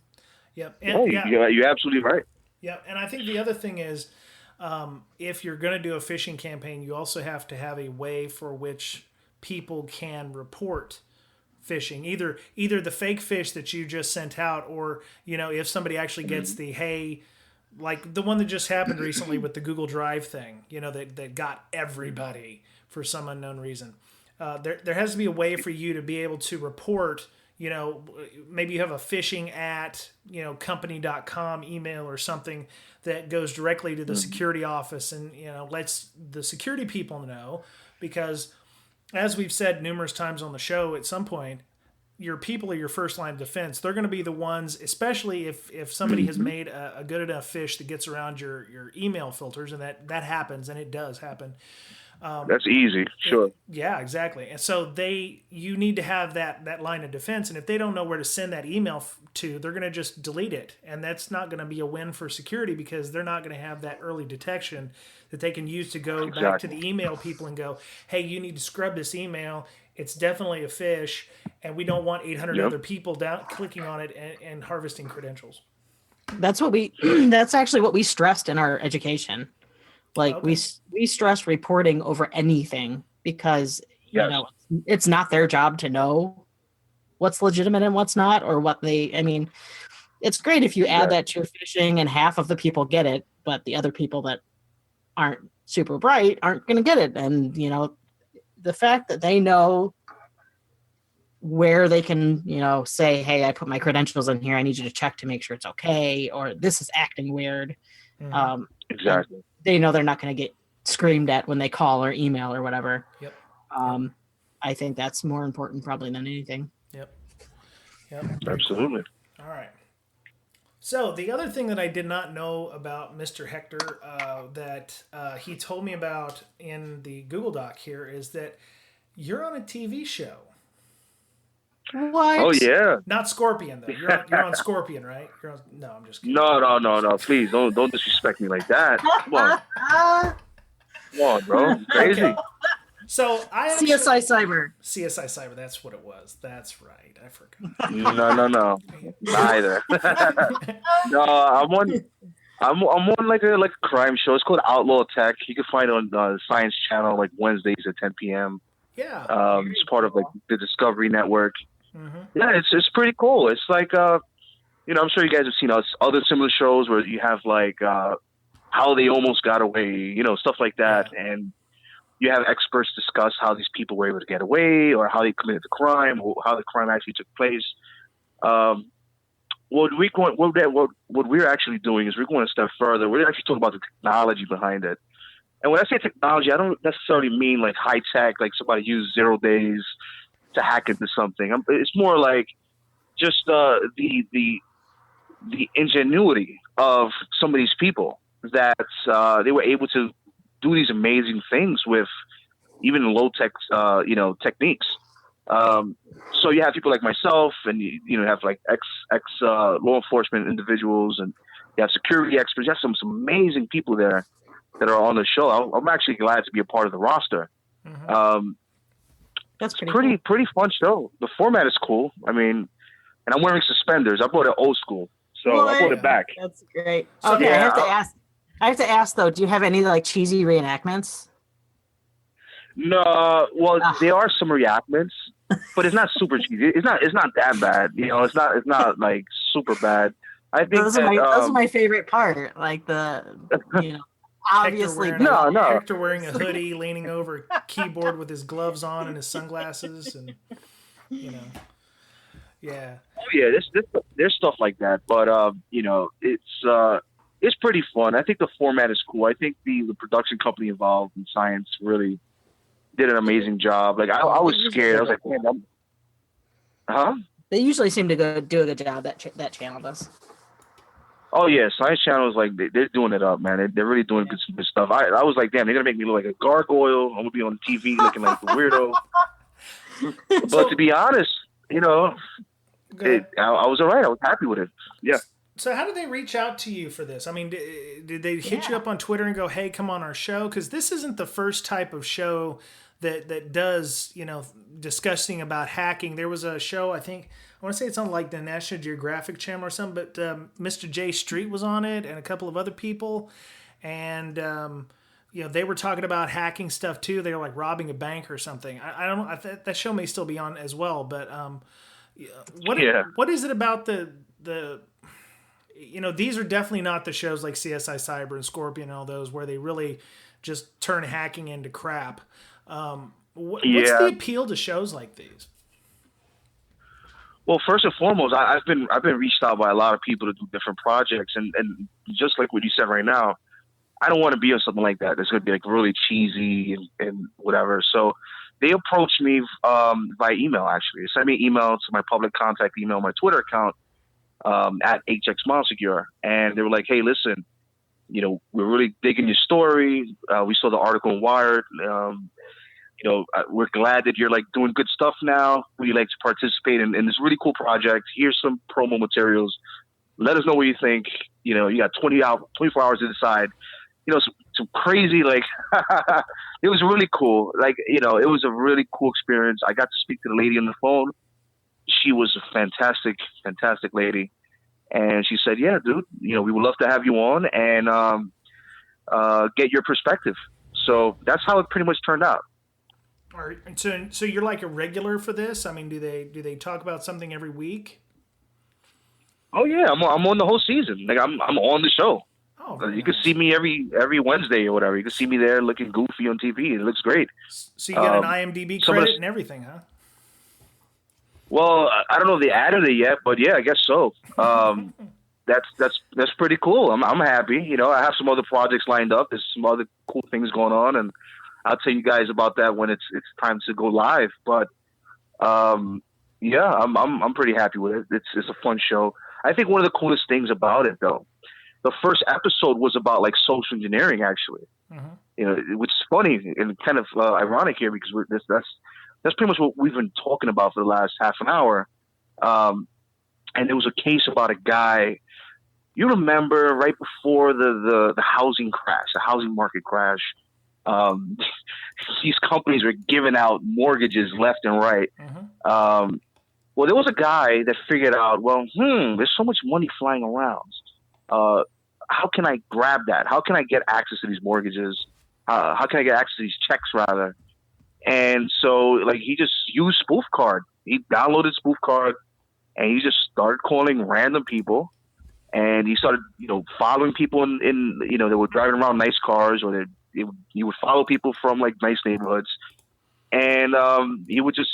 Speaker 1: Yep. And,
Speaker 3: you're absolutely right.
Speaker 1: Yeah. And I think the other thing is, if you're going to do a phishing campaign, you also have to have a way for which people can report phishing, either the fake fish that you just sent out, or, you know, if somebody actually gets the, hey, like the one that just happened recently with the Google Drive thing, you know, that got everybody for some unknown reason. There has to be a way for you to be able to report, you know, maybe you have a phishing at, you know, company.com email or something that goes directly to the security office and, you know, lets the security people know, because as we've said numerous times on the show, at some point, your people are your first line of defense. They're going to be the ones, especially if somebody has made a good enough fish that gets around your email filters, and that happens, and it does happen.
Speaker 3: That's easy, sure.
Speaker 1: Yeah, exactly. And so you need to have that line of defense, and if they don't know where to send that email to, they're going to just delete it, and that's not going to be a win for security, because they're not going to have that early detection that they can use to go back to the email people and go, hey, you need to scrub this email. It's definitely a fish, and we don't want 800 other people clicking on it and harvesting credentials.
Speaker 2: That's actually what we stressed in our education. Like we stress reporting over anything, because you know, it's not their job to know what's legitimate and what's not, or what I mean, it's great if you add that to your phishing and half of the people get it, but the other people that aren't super bright aren't going to get it. And, you know, the fact that they know where they can, you know, say, hey, I put my credentials in here, I need you to check to make sure it's okay, or this is acting weird.
Speaker 3: Exactly.
Speaker 2: They know they're not going to get screamed at when they call or email or whatever.
Speaker 1: Yep.
Speaker 2: I think that's more important probably than anything.
Speaker 1: Yep.
Speaker 3: Absolutely.
Speaker 1: All right. So the other thing that I did not know about Mr. Hector that he told me about in the Google Doc here is that you're on a TV show.
Speaker 2: What?
Speaker 3: Oh yeah.
Speaker 1: Not Scorpion though. You're on Scorpion, right? No, I'm just kidding.
Speaker 3: No. Please don't disrespect me like that. Come on, bro. It's crazy.
Speaker 1: Okay. So
Speaker 2: CSI
Speaker 1: Cyber. That's what it was. That's right. I forgot.
Speaker 3: No. Neither. No, I'm on like a crime show. It's called Outlaw Tech. You can find it on the Science Channel like Wednesdays at 10 p.m.
Speaker 1: Yeah.
Speaker 3: It's part of like the Discovery Network.
Speaker 1: Mm-hmm.
Speaker 3: Yeah, it's pretty cool. It's like you know, I'm sure you guys have seen other similar shows where you have like How They Almost Got Away, you know, stuff like that, and you have experts discuss how these people were able to get away, or how they committed the crime, or how the crime actually took place. What we're actually doing is we're going a step further. We're actually talking about the technology behind it. And when I say technology, I don't necessarily mean like high tech, like somebody used 0 days to hack into something. It's more like just the ingenuity of some of these people that they were able to do these amazing things with even low tech, techniques. So you have people like myself, and you have like ex law enforcement individuals, and you have security experts. You have some amazing people there that are on the show. I'm actually glad to be a part of the roster.
Speaker 1: Mm-hmm.
Speaker 2: That's
Speaker 3: pretty fun show. The format is cool. I mean, and I'm wearing suspenders. I bought it old school, so I bought it back.
Speaker 2: That's great.
Speaker 1: So
Speaker 2: okay, I have to ask. I have to ask though, do you have any like cheesy reenactments?
Speaker 3: No, well,
Speaker 2: Ah.
Speaker 3: there are some reenactments, but it's not super cheesy. It's not that bad. It's not like super bad. I think
Speaker 2: Those are
Speaker 3: that
Speaker 2: my favorite part. Like obviously
Speaker 1: Hector wearing a hoodie, leaning over a keyboard with his gloves on and his sunglasses, and yeah.
Speaker 3: Oh yeah, there's stuff like that, but it's pretty fun. I think the format is cool. I think the production company involved in Science really did an amazing job. Like I was scared. I was like, man, huh?
Speaker 2: They usually seem to do a good job. That channel does.
Speaker 3: Oh yeah, Science Channel is like they're doing it up, man. They're really doing good stuff. I was like, damn, they're gonna make me look like a gargoyle. I'm gonna be on TV looking like a weirdo. But to be honest, I was all right. I was happy with it. Yeah.
Speaker 1: So how did they reach out to you for this? I mean, did they hit you up on Twitter and go, "Hey, come on our show"? Because this isn't the first type of show that does discussing about hacking. There was a show, I want to say it's on like the National Geographic Channel or something, but Mr. J Street was on it and a couple of other people, and they were talking about hacking stuff too. They were like robbing a bank or something. I don't know. That show may still be on as well, but what is it about the these are definitely not the shows like CSI Cyber and Scorpion and all those where they really just turn hacking into crap. What's the appeal to shows like these?
Speaker 3: Well, first and foremost, I've been reached out by a lot of people to do different projects, and just like what you said right now, I don't want to be on something like that. That's going to be like really cheesy and whatever. So they approached me by email. Actually, they sent me an email to my public contact email, my Twitter account at HXMonSecure, and they were like, "Hey, listen, we're really digging your story. We saw the article in Wired. We're glad that you're like doing good stuff now. We'd like to participate in this really cool project. Here's some promo materials. Let us know what you think. You got 24 hours to decide." Some crazy, like, it was really cool. Like, it was a really cool experience. I got to speak to the lady on the phone. She was a fantastic, fantastic lady. And she said, "Yeah, dude, we would love to have you on and get your perspective." So that's how it pretty much turned out.
Speaker 1: All right. So you're like a regular for this? I mean, do they talk about something every week?
Speaker 3: Oh yeah, I'm on the whole season. Like I'm on the show.
Speaker 1: Oh,
Speaker 3: you can see me every Wednesday or whatever. You can see me there looking goofy on TV. It looks great.
Speaker 1: So you got an IMDb credit and everything, huh?
Speaker 3: Well, I don't know if they added it yet, but yeah, I guess so. That's pretty cool. I'm happy. I have some other projects lined up. There's some other cool things going on, and I'll tell you guys about that when it's time to go live. But yeah, I'm pretty happy with it. It's a fun show. I think one of the coolest things about it, though, the first episode was about like social engineering, actually. Mm-hmm. Which is funny and kind of ironic here because that's pretty much what we've been talking about for the last half an hour. And there was a case about a guy. You remember right before the housing crash, the housing market crash. These companies were giving out mortgages left and right. Mm-hmm. Well, there was a guy that figured out, there's so much money flying around. How can I grab that? How can I get access to these mortgages? How can I get access to these checks, rather? And so, like, he just used Spoof Card. He downloaded Spoof Card, and he just started calling random people. And he started, following people in they were driving around nice cars, or he would follow people from like nice neighborhoods, and he would just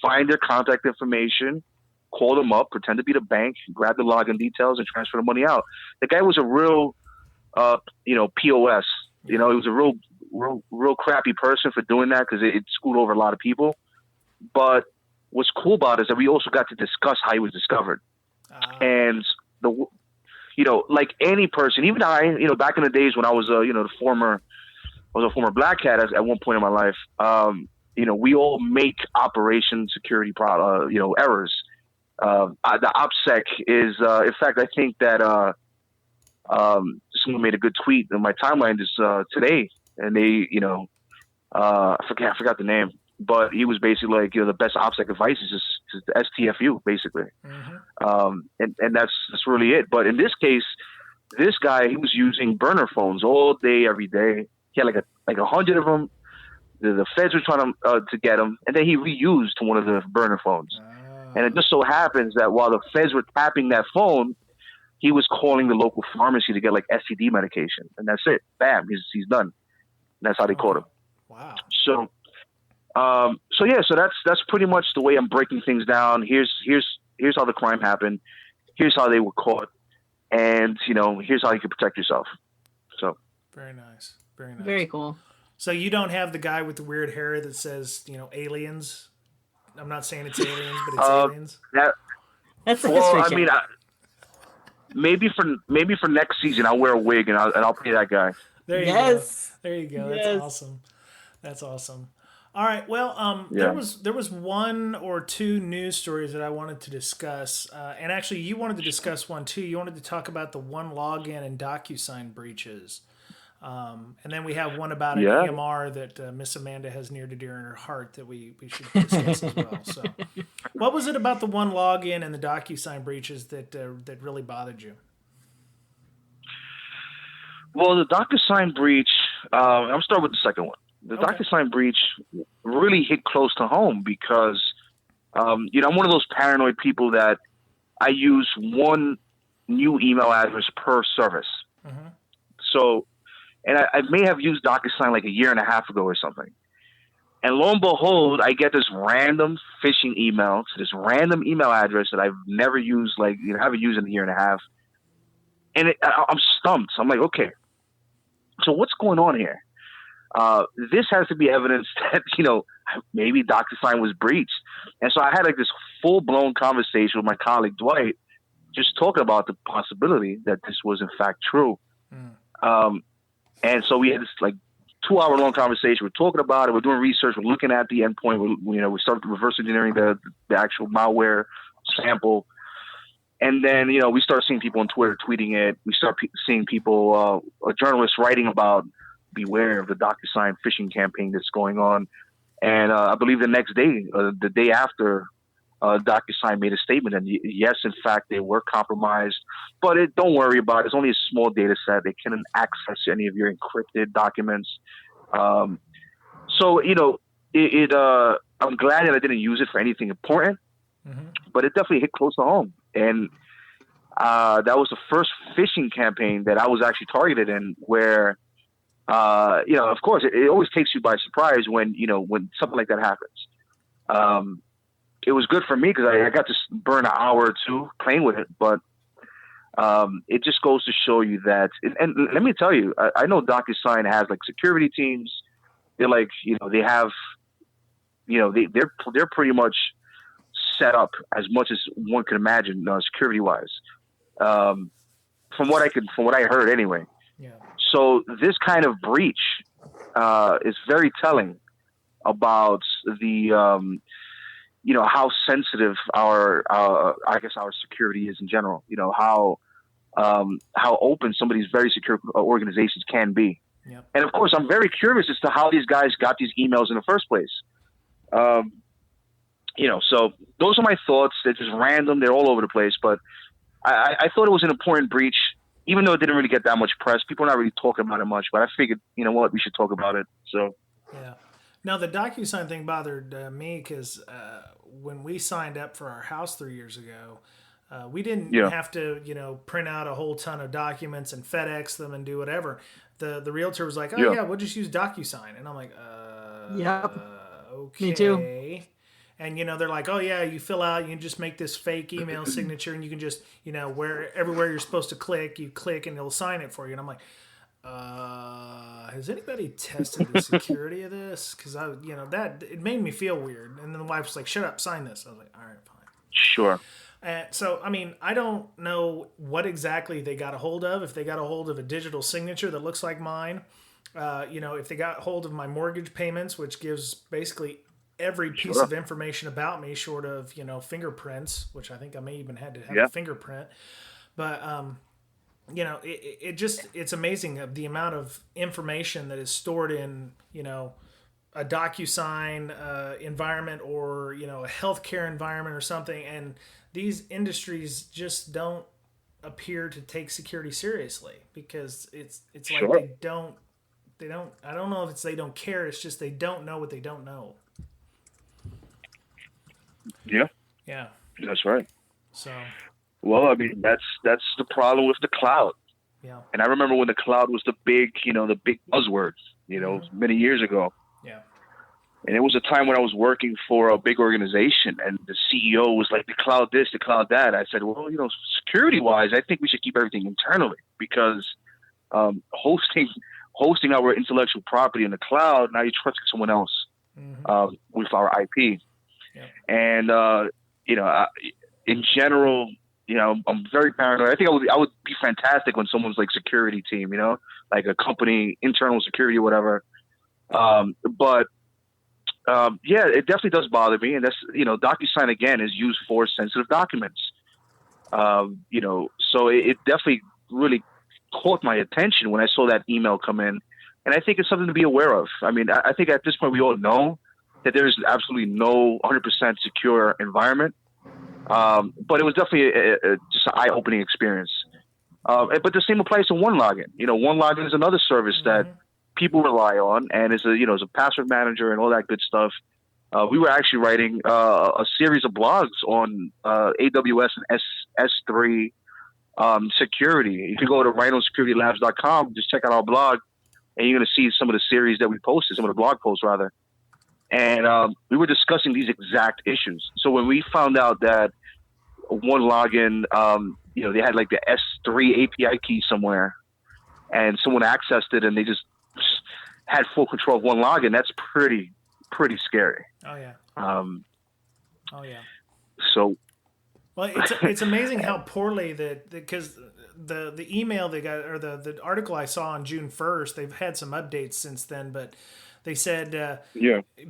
Speaker 3: find their contact information, call them up, pretend to be the bank, grab the login details, and transfer the money out. The guy was a real, POS. He was a real crappy person for doing that because it screwed over a lot of people. But what's cool about it is that we also got to discuss how he was discovered, and like any person, even I, back in the days when I was a former black hat at one point in my life, we all make operation security errors. The OPSEC is, in fact, I think that someone made a good tweet in my timeline today, and they, I forgot the name, but he was basically like, the best OPSEC advice is just the STFU, basically. Mm-hmm. And that's really it. But in this case, this guy, he was using burner phones all day, every day. He had like 100 of them. The feds were trying to get him, and then he reused one of the burner phones. And it just so happens that while the feds were tapping that phone, he was calling the local pharmacy to get like STD medication, and that's it. Bam, he's done. And that's how they caught him.
Speaker 1: Wow.
Speaker 3: So that's pretty much the way I'm breaking things down. Here's how the crime happened. Here's how they were caught, and here's how you can protect yourself. So
Speaker 1: very nice, very nice,
Speaker 2: very cool.
Speaker 1: So you don't have the guy with the weird hair that says aliens. I'm not saying it's aliens, but it's aliens.
Speaker 2: That's the
Speaker 3: well,
Speaker 2: history.
Speaker 3: I mean, maybe for next season, I'll wear a wig and I'll play that guy.
Speaker 1: There you go. There you go. That's
Speaker 2: Yes.
Speaker 1: awesome. That's awesome. All right. Well, there was one or two news stories that I wanted to discuss, and actually, you wanted to discuss one too. You wanted to talk about the one login and DocuSign breaches, and then we have one about an EMR that Miss Amanda has near to dear in her heart that we should discuss as well. So, what was it about the one login and the DocuSign breaches that really bothered you?
Speaker 3: Well, the DocuSign breach. I'll start with the second one. The DocuSign breach really hit close to home because, I'm one of those paranoid people that I use one new email address per service. Mm-hmm. So, and I may have used DocuSign like a year and a half ago or something. And lo and behold, I get this random phishing email to this random email address that I've never used, haven't used in a year and a half. And I'm stumped. I'm like, okay, so what's going on here? This has to be evidence that, maybe DocuSign was breached. And so I had this full-blown conversation with my colleague, Dwight, just talking about the possibility that this was in fact true. And so we had this 2-hour-long conversation. We're talking about it. We're doing research. We're looking at the endpoint. We started reverse engineering the actual malware sample. And then, we start seeing people on Twitter tweeting it. We start seeing people, journalists writing about beware of the DocuSign phishing campaign that's going on. And I believe the next day, the day after, DocuSign made a statement. And yes, in fact, they were compromised. But don't worry about it. It's only a small data set. They can't access any of your encrypted documents. I'm glad that I didn't use it for anything important. Mm-hmm. But it definitely hit close to home. And that was the first phishing campaign that I was actually targeted in where, of course, it always takes you by surprise when something like that happens. It was good for me because I got to burn an hour or two playing with it, but it just goes to show you that. And let me tell you, I know DocuSign has security teams. They're they have, they're pretty much set up as much as one could imagine, security wise. From what I heard anyway. Yeah. So this kind of breach is very telling about the how sensitive our security is in general. How open some of these very secure organizations can be. Yep. And of course, I'm very curious as to how these guys got these emails in the first place. So those are my thoughts. They're just random. They're all over the place, but I thought it was an important breach, even though it didn't really get that much press. People are not really talking about it much, but I figured, we should talk about it. So, yeah.
Speaker 1: Now, the DocuSign thing bothered me because when we signed up for our house 3 years ago, we didn't have to, print out a whole ton of documents and FedEx them and do whatever. The realtor was like, we'll just use DocuSign. And I'm like,
Speaker 2: yep.
Speaker 1: Okay.
Speaker 2: Me too.
Speaker 1: And, they're like, you fill out, you can just make this fake email signature and you can just, everywhere you're supposed to click, you click and it'll sign it for you. And I'm like, has anybody tested the security of this? Because it made me feel weird. And then the wife was like, shut up, sign this. I was like, all right, fine.
Speaker 3: Sure.
Speaker 1: So, I don't know what exactly they got a hold of. If they got a hold of a digital signature that looks like mine, if they got hold of my mortgage payments, which gives basically every piece of information about me short of, fingerprints, which I think I may even had to have a fingerprint. But, it's amazing the amount of information that is stored in, a DocuSign environment or, a healthcare environment or something. And these industries just don't appear to take security seriously, because it's
Speaker 3: Sure.
Speaker 1: like they don't I don't know if it's they don't care, it's just they don't know what they don't know.
Speaker 3: Yeah,
Speaker 1: Yeah.
Speaker 3: that's right.
Speaker 1: So
Speaker 3: Well, I mean, that's the problem with the cloud.
Speaker 1: yeah.
Speaker 3: And I remember when the cloud was the big buzzword, many years ago.
Speaker 1: Yeah.
Speaker 3: And it was a time when I was working for a big organization, and the CEO was like, the cloud this, the cloud that. I said, well, security-wise, I think we should keep everything internally, because hosting our intellectual property in the cloud, now you're trusting someone else with our IP.
Speaker 1: Yeah.
Speaker 3: And, in general, I'm very paranoid. I think I would be fantastic on someone's like security team, like a company, internal security or whatever. Yeah, it definitely does bother me. And that's, DocuSign, again, is used for sensitive documents. So it definitely really caught my attention when I saw that email come in. And I think it's something to be aware of. I mean, I think at this point we all know that there is absolutely no 100% secure environment. But it was definitely just an eye-opening experience. But the same applies to OneLogin. OneLogin is another service that people rely on, and it's a password manager and all that good stuff. We were actually writing a series of blogs on AWS and S3 security. You can go to rhinosecurity.labs.com, just check out our blog, and you're going to see some of the series that we posted, some of the blog posts rather. And we were discussing these exact issues. So when we found out that OneLogin, they had like the S3 API key somewhere, and someone accessed it and they just had full control of OneLogin, that's pretty scary.
Speaker 1: Oh yeah. Oh yeah.
Speaker 3: So,
Speaker 1: well, it's amazing how poorly because the email they got, or the article I saw on June 1st, they've had some updates since then, but they said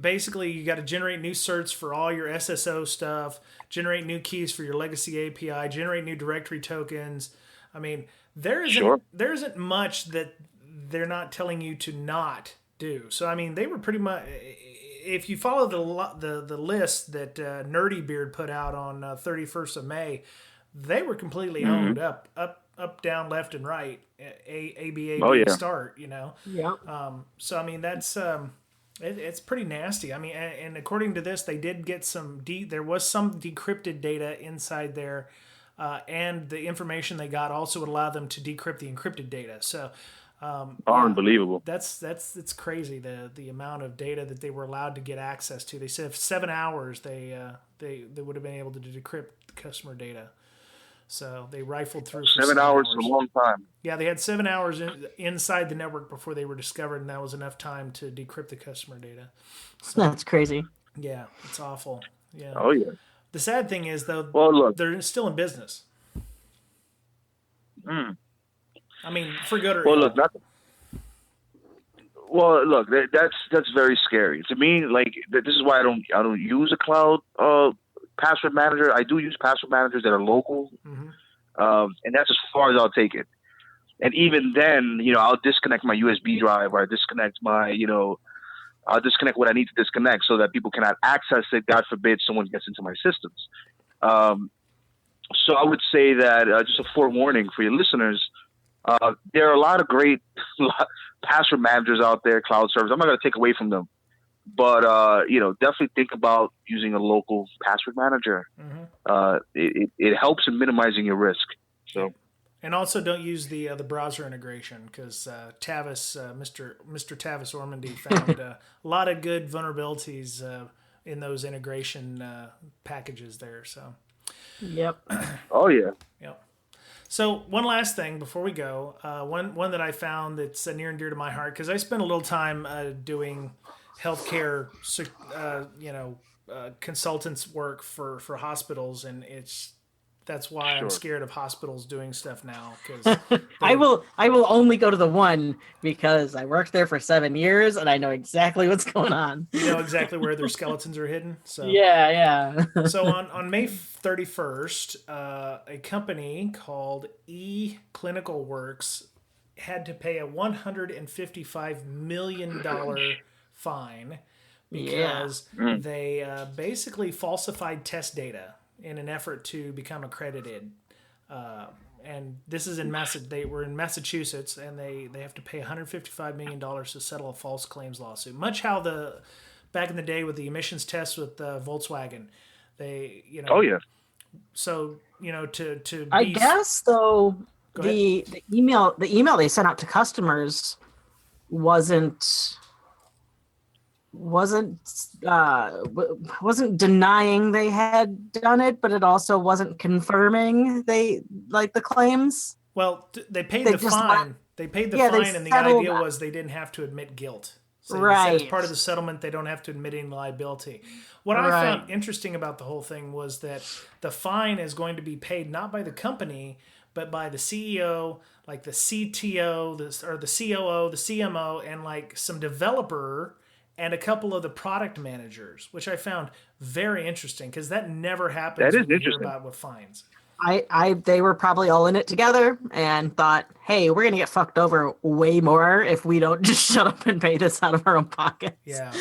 Speaker 1: basically you got to generate new certs for all your SSO stuff, generate new keys for your legacy API, generate new directory tokens. I mean, there isn't much that they're not telling you to not do. So I mean, they were pretty much, if you follow the list that Nerdy Beard put out on 31st of May, they were completely owned up, down, left, and right. A B start.
Speaker 2: Yeah.
Speaker 1: So I mean, that's it's pretty nasty. I mean, and according to this, they did get there was some decrypted data inside there, and the information they got also would allow them to decrypt the encrypted data. So.
Speaker 3: Unbelievable.
Speaker 1: It's crazy the amount of data that they were allowed to get access to. They said 7 hours they would have been able to decrypt the customer data. So they rifled through for
Speaker 3: 7 hours is a long time.
Speaker 1: Yeah, they had 7 hours inside the network before they were discovered, and that was enough time to decrypt the customer data. So,
Speaker 2: that's crazy.
Speaker 1: Yeah, it's awful. Yeah.
Speaker 3: Oh yeah.
Speaker 1: The sad thing is though,
Speaker 3: look,
Speaker 1: they're still in business. I mean, for good or
Speaker 3: ill. Look, that's very scary to me. Like, this is why I don't use a cloud password manager. I do use password managers that are local, and that's as far as I'll take it. And even then, I'll disconnect my USB drive, or I disconnect I'll disconnect what I need to disconnect so that people cannot access it. God forbid someone gets into my systems. So I would say that just a forewarning for your listeners. There are a lot of great password managers out there, cloud servers. I'm not going to take away from them, but definitely think about using a local password manager. It helps in minimizing your risk. So,
Speaker 1: and also don't use the browser integration, because Tavis, Mr. Tavis Ormandy found a lot of good vulnerabilities in those integration packages there. So,
Speaker 2: yep.
Speaker 3: Oh yeah.
Speaker 1: Yep. So one last thing before we go, one that I found that's near and dear to my heart, because I spent a little time doing healthcare, consultants work for hospitals, and that's why I'm scared of hospitals doing stuff now. Because
Speaker 2: I will only go to the one, because I worked there for 7 years and I know exactly what's going on.
Speaker 1: You know exactly where their skeletons are hidden. So
Speaker 2: yeah.
Speaker 1: So on May 31st, a company called eClinicalWorks had to pay a $155 million fine because they basically falsified test data in an effort to become accredited. and this is they were in Massachusetts, and they have to pay $155 million to settle a false claims lawsuit. Much how back in the day with the emissions tests with Volkswagen, they
Speaker 3: Oh yeah.
Speaker 1: So to
Speaker 2: I guess though the email they sent out to customers wasn't denying they had done it, but it also wasn't confirming the claims.
Speaker 1: Well, they paid the fine. They paid the fine, and the idea was they didn't have to admit guilt. So
Speaker 2: right.
Speaker 1: As part of the settlement, they don't have to admit any liability. What I found interesting about the whole thing was that the fine is going to be paid not by the company, but by the CEO, like the CTO, or the COO, the CMO, and like some developer and a couple of the product managers, which I found very interesting because that never happens when you hear about with fines.
Speaker 2: They were probably all in it together and thought, hey, we're going to get fucked over way more if we don't just shut up and pay this out of our own pockets.
Speaker 1: Yeah.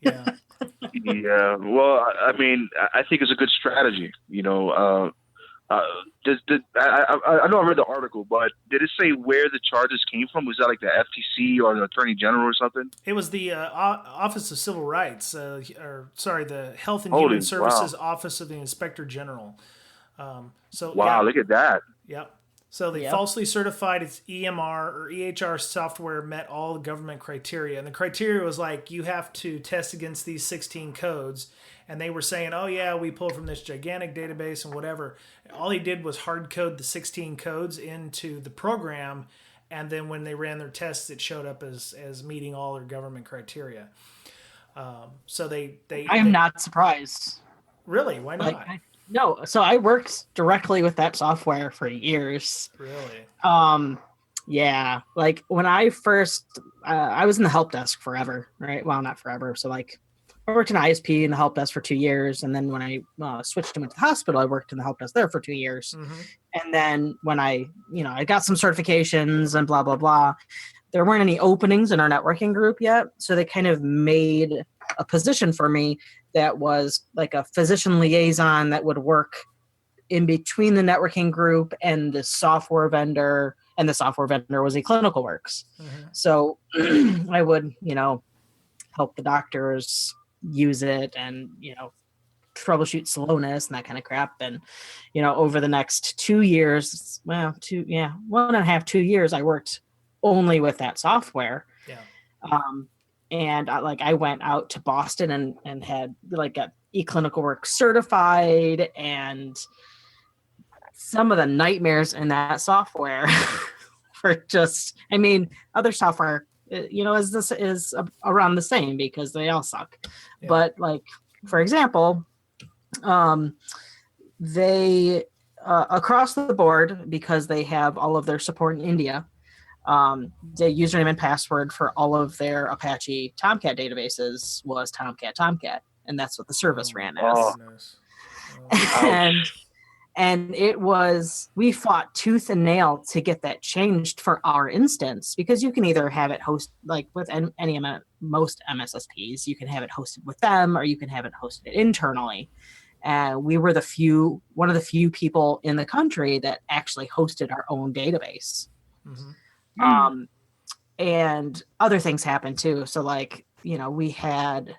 Speaker 3: Yeah. Well, I mean, I think it's a good strategy. I know I read the article, but did it say where the charges came from? Was that like the FTC or the Attorney General or something?
Speaker 1: It was the Office of Civil Rights, the Health and Human Services Office of the Inspector General. Look at that. Yep. So they falsely certified its EMR or EHR software met all the government criteria. And the criteria was like, you have to test against these 16 codes. And they were saying, oh, yeah, we pulled from this gigantic database and whatever. All he did was hard code the 16 codes into the program. And then when they ran their tests, it showed up as meeting all their government criteria. I
Speaker 2: am not surprised.
Speaker 1: Really? Why not?
Speaker 2: No. So I worked directly with that software for years.
Speaker 1: Really?
Speaker 2: Yeah. Like when I first, I was in the help desk forever, right? Well, not forever. So like, I worked in ISP in the help desk for 2 years. And then when I switched and went to the hospital, I worked in the help desk there for 2 years. Mm-hmm. And then when I got some certifications and blah, blah, blah, there weren't any openings in our networking group yet. So they kind of made a position for me that was like a physician liaison that would work in between the networking group and the software vendor. And the software vendor was eClinicalWorks. Mm-hmm. So I would, help the doctors use it and troubleshoot slowness and that kind of crap. And over the next 2 years, 1.5-2 years, I worked only with that software. And I went out to Boston and had got eClinicalWorks certified, and some of the nightmares in that software for other software is around the same because they all suck. Yeah. But for example, they across the board, because they have all of their support in India, the username and password for all of their Apache Tomcat databases was Tomcat, and that's what the service ran as. And it was, we fought tooth and nail to get that changed for our instance, because you can either have it host with most MSSPs, you can have it hosted with them, or you can have it hosted internally. And we were one of the few people in the country that actually hosted our own database. Mm-hmm. And other things happened too. So we had,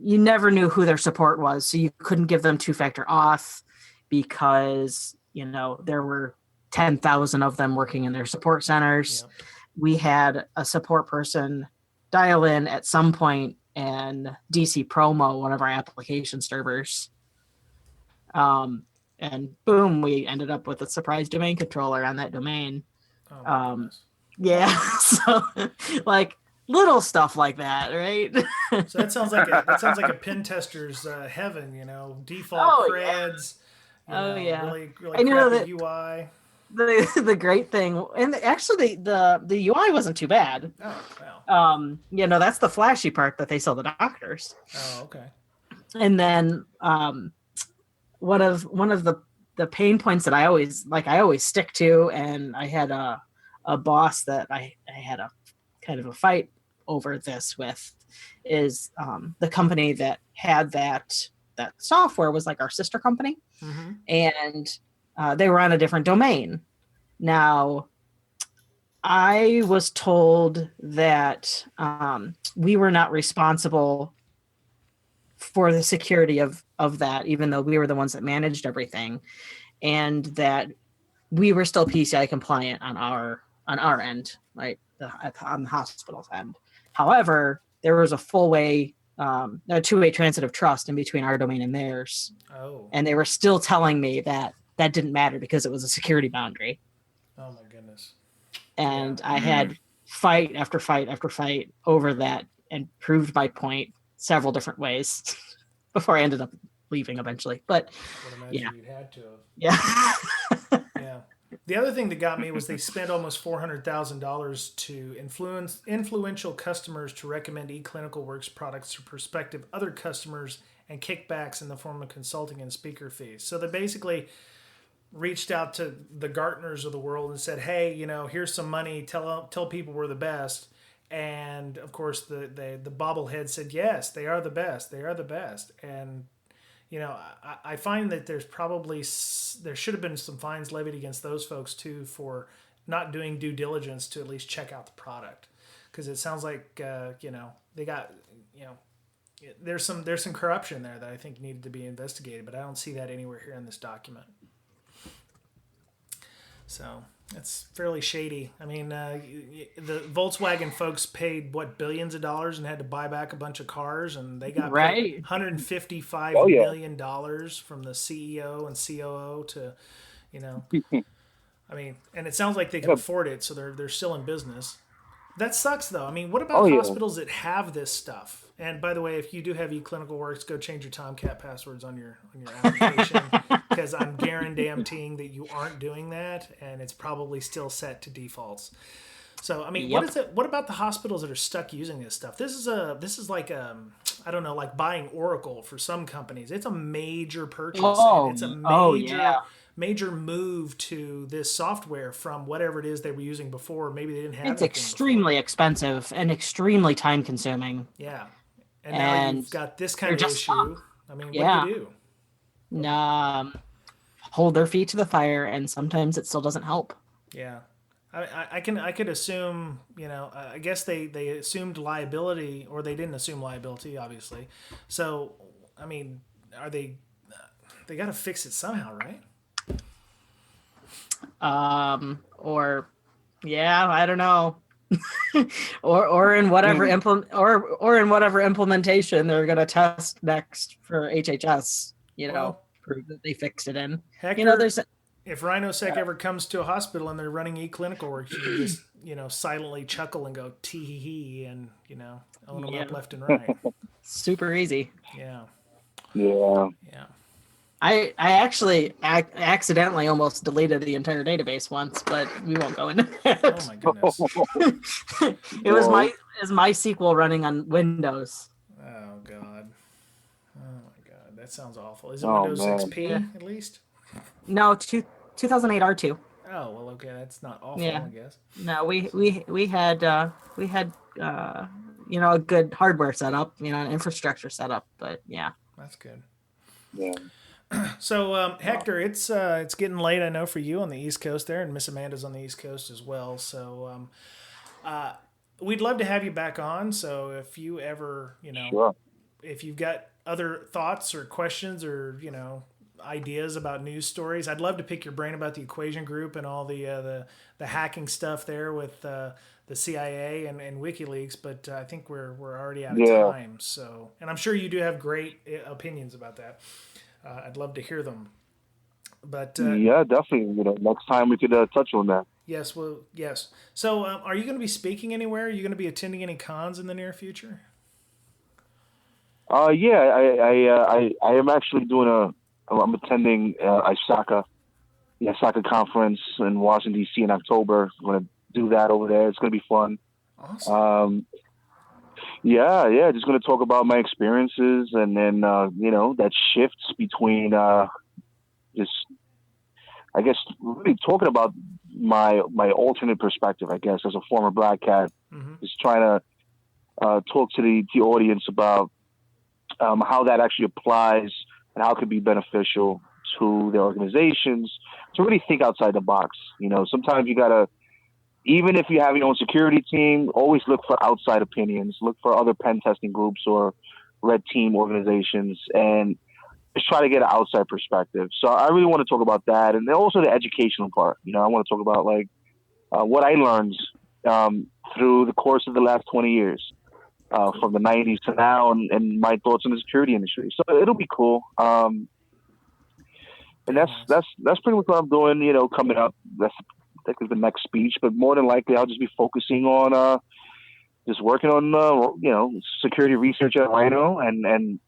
Speaker 2: you never knew who their support was. So you couldn't give them 2-factor auth because, there were 10,000 of them working in their support centers. Yep. We had a support person dial in at some point and DC promo one of our application servers. And boom, we ended up with a surprise domain controller on that domain. So little stuff like that, right?
Speaker 1: So that sounds like a pen tester's heaven, default creds. Really crappy UI.
Speaker 2: The great thing, and actually the UI wasn't too bad.
Speaker 1: Oh wow.
Speaker 2: That's the flashy part that they sell the doctors.
Speaker 1: Oh, okay.
Speaker 2: And then one of the pain points that I always stick to, and I had a boss that I had a kind of a fight over this with, is the company that had that software was our sister company. Mm-hmm. And they were on a different domain. Now, I was told that we were not responsible for the security of that, even though we were the ones that managed everything, and that we were still PCI compliant on our end, right, on the hospital's end. However, there was a a two-way transitive trust in between our domain and theirs.
Speaker 1: Oh.
Speaker 2: And they were still telling me that didn't matter because it was a security boundary.
Speaker 1: Oh my goodness.
Speaker 2: And I had fight after fight after fight over that and proved my point several different ways before I ended up leaving eventually. But
Speaker 1: I would imagine you'd had to have.
Speaker 2: Yeah.
Speaker 1: Yeah. The other thing that got me was they spent almost $400,000 to influential customers to recommend eClinicalWorks products to prospective other customers and kickbacks in the form of consulting and speaker fees. So they basically reached out to the Gartners of the world and said, hey, here's some money, tell people we're the best. And of course the bobblehead said, yes, they are the best. They are the best. And I find that there should have been some fines levied against those folks too for not doing due diligence to at least check out the product, because it sounds like they got there's some corruption there that I think needed to be investigated, but I don't see that anywhere here in this document. So it's fairly shady. I mean, the Volkswagen folks paid billions of dollars and had to buy back a bunch of cars, and they got $155 million from the CEO and COO to, I mean, and it sounds like they can afford it, so they're still in business. That sucks, though. I mean, what about hospitals that have this stuff? And by the way, if you do have eClinicalWorks, go change your Tomcat passwords on your application, because I'm guaranteeing that you aren't doing that, and it's probably still set to defaults. So, I mean, what about the hospitals that are stuck using this stuff? This is like I don't know, like buying Oracle for some companies. It's a major purchase. And it's a major move to this software from whatever it is they were using before. Maybe they didn't have it.
Speaker 2: It's extremely expensive and extremely time consuming.
Speaker 1: Yeah. And now you've got this kind of issue. Stuck. I mean, what do you do?
Speaker 2: Hold their feet to the fire, and sometimes it still doesn't help.
Speaker 1: Yeah. I could assume, I guess they assumed liability, or they didn't assume liability, obviously. So, I mean, they got to fix it somehow, right?
Speaker 2: I don't know. or in whatever implementation they're going to test next for HHS, prove that they fixed it in.
Speaker 1: Hector, if Rhino Sec ever comes to a hospital and they're running eClinicalWorks, you can just, silently chuckle and go tee-hee-hee and, own them up left and right.
Speaker 2: Super easy.
Speaker 1: Yeah.
Speaker 3: Yeah.
Speaker 1: Yeah.
Speaker 2: I actually accidentally almost deleted the entire database once, but we won't go into that.
Speaker 1: Oh my goodness!
Speaker 2: It was my SQL running on Windows.
Speaker 1: Oh god! Oh my god! That sounds awful. Is it Windows XP at least?
Speaker 2: No, 2008 R2.
Speaker 1: Oh well, okay, that's not awful. I guess.
Speaker 2: No, we had a good hardware setup, an infrastructure setup, but yeah.
Speaker 1: That's good.
Speaker 3: Yeah.
Speaker 1: So, Hector, it's getting late, I know, for you on the East Coast there, and Miss Amanda's on the East Coast as well. So, we'd love to have you back on. So, if you ever,
Speaker 3: sure.
Speaker 1: If you've got other thoughts or questions or, ideas about news stories, I'd love to pick your brain about the Equation Group and all the hacking stuff there with the CIA and WikiLeaks. But I think we're already out of time. So, and I'm sure you do have great opinions about that. I'd love to hear them. But
Speaker 3: definitely. Next time we could touch on that.
Speaker 1: Yes. Well, yes. So, are you going to be speaking anywhere? Are you going to be attending any cons in the near future?
Speaker 3: I am actually I'm attending ISACA conference in Washington D.C. in October. I'm going to do that over there. It's going to be fun.
Speaker 1: Awesome.
Speaker 3: Just going to talk about my experiences, and then that shifts between just, I guess, really talking about my alternate perspective, I guess, as a former Black Cat.
Speaker 1: Mm-hmm.
Speaker 3: Just trying to talk to the audience about how that actually applies and how it could be beneficial to their organizations to really think outside the box. Sometimes you gotta, even if you have your own security team, always look for outside opinions, look for other pen testing groups or red team organizations, and just try to get an outside perspective. So I really want to talk about that, and then also the educational part. I want to talk about what I learned through the course of the last 20 years, from the 90s to now, and my thoughts on the security industry. So it'll be cool. And that's pretty much what I'm doing. Coming up. That is the next speech, but more than likely I'll just be focusing on just working on security research at Rhino and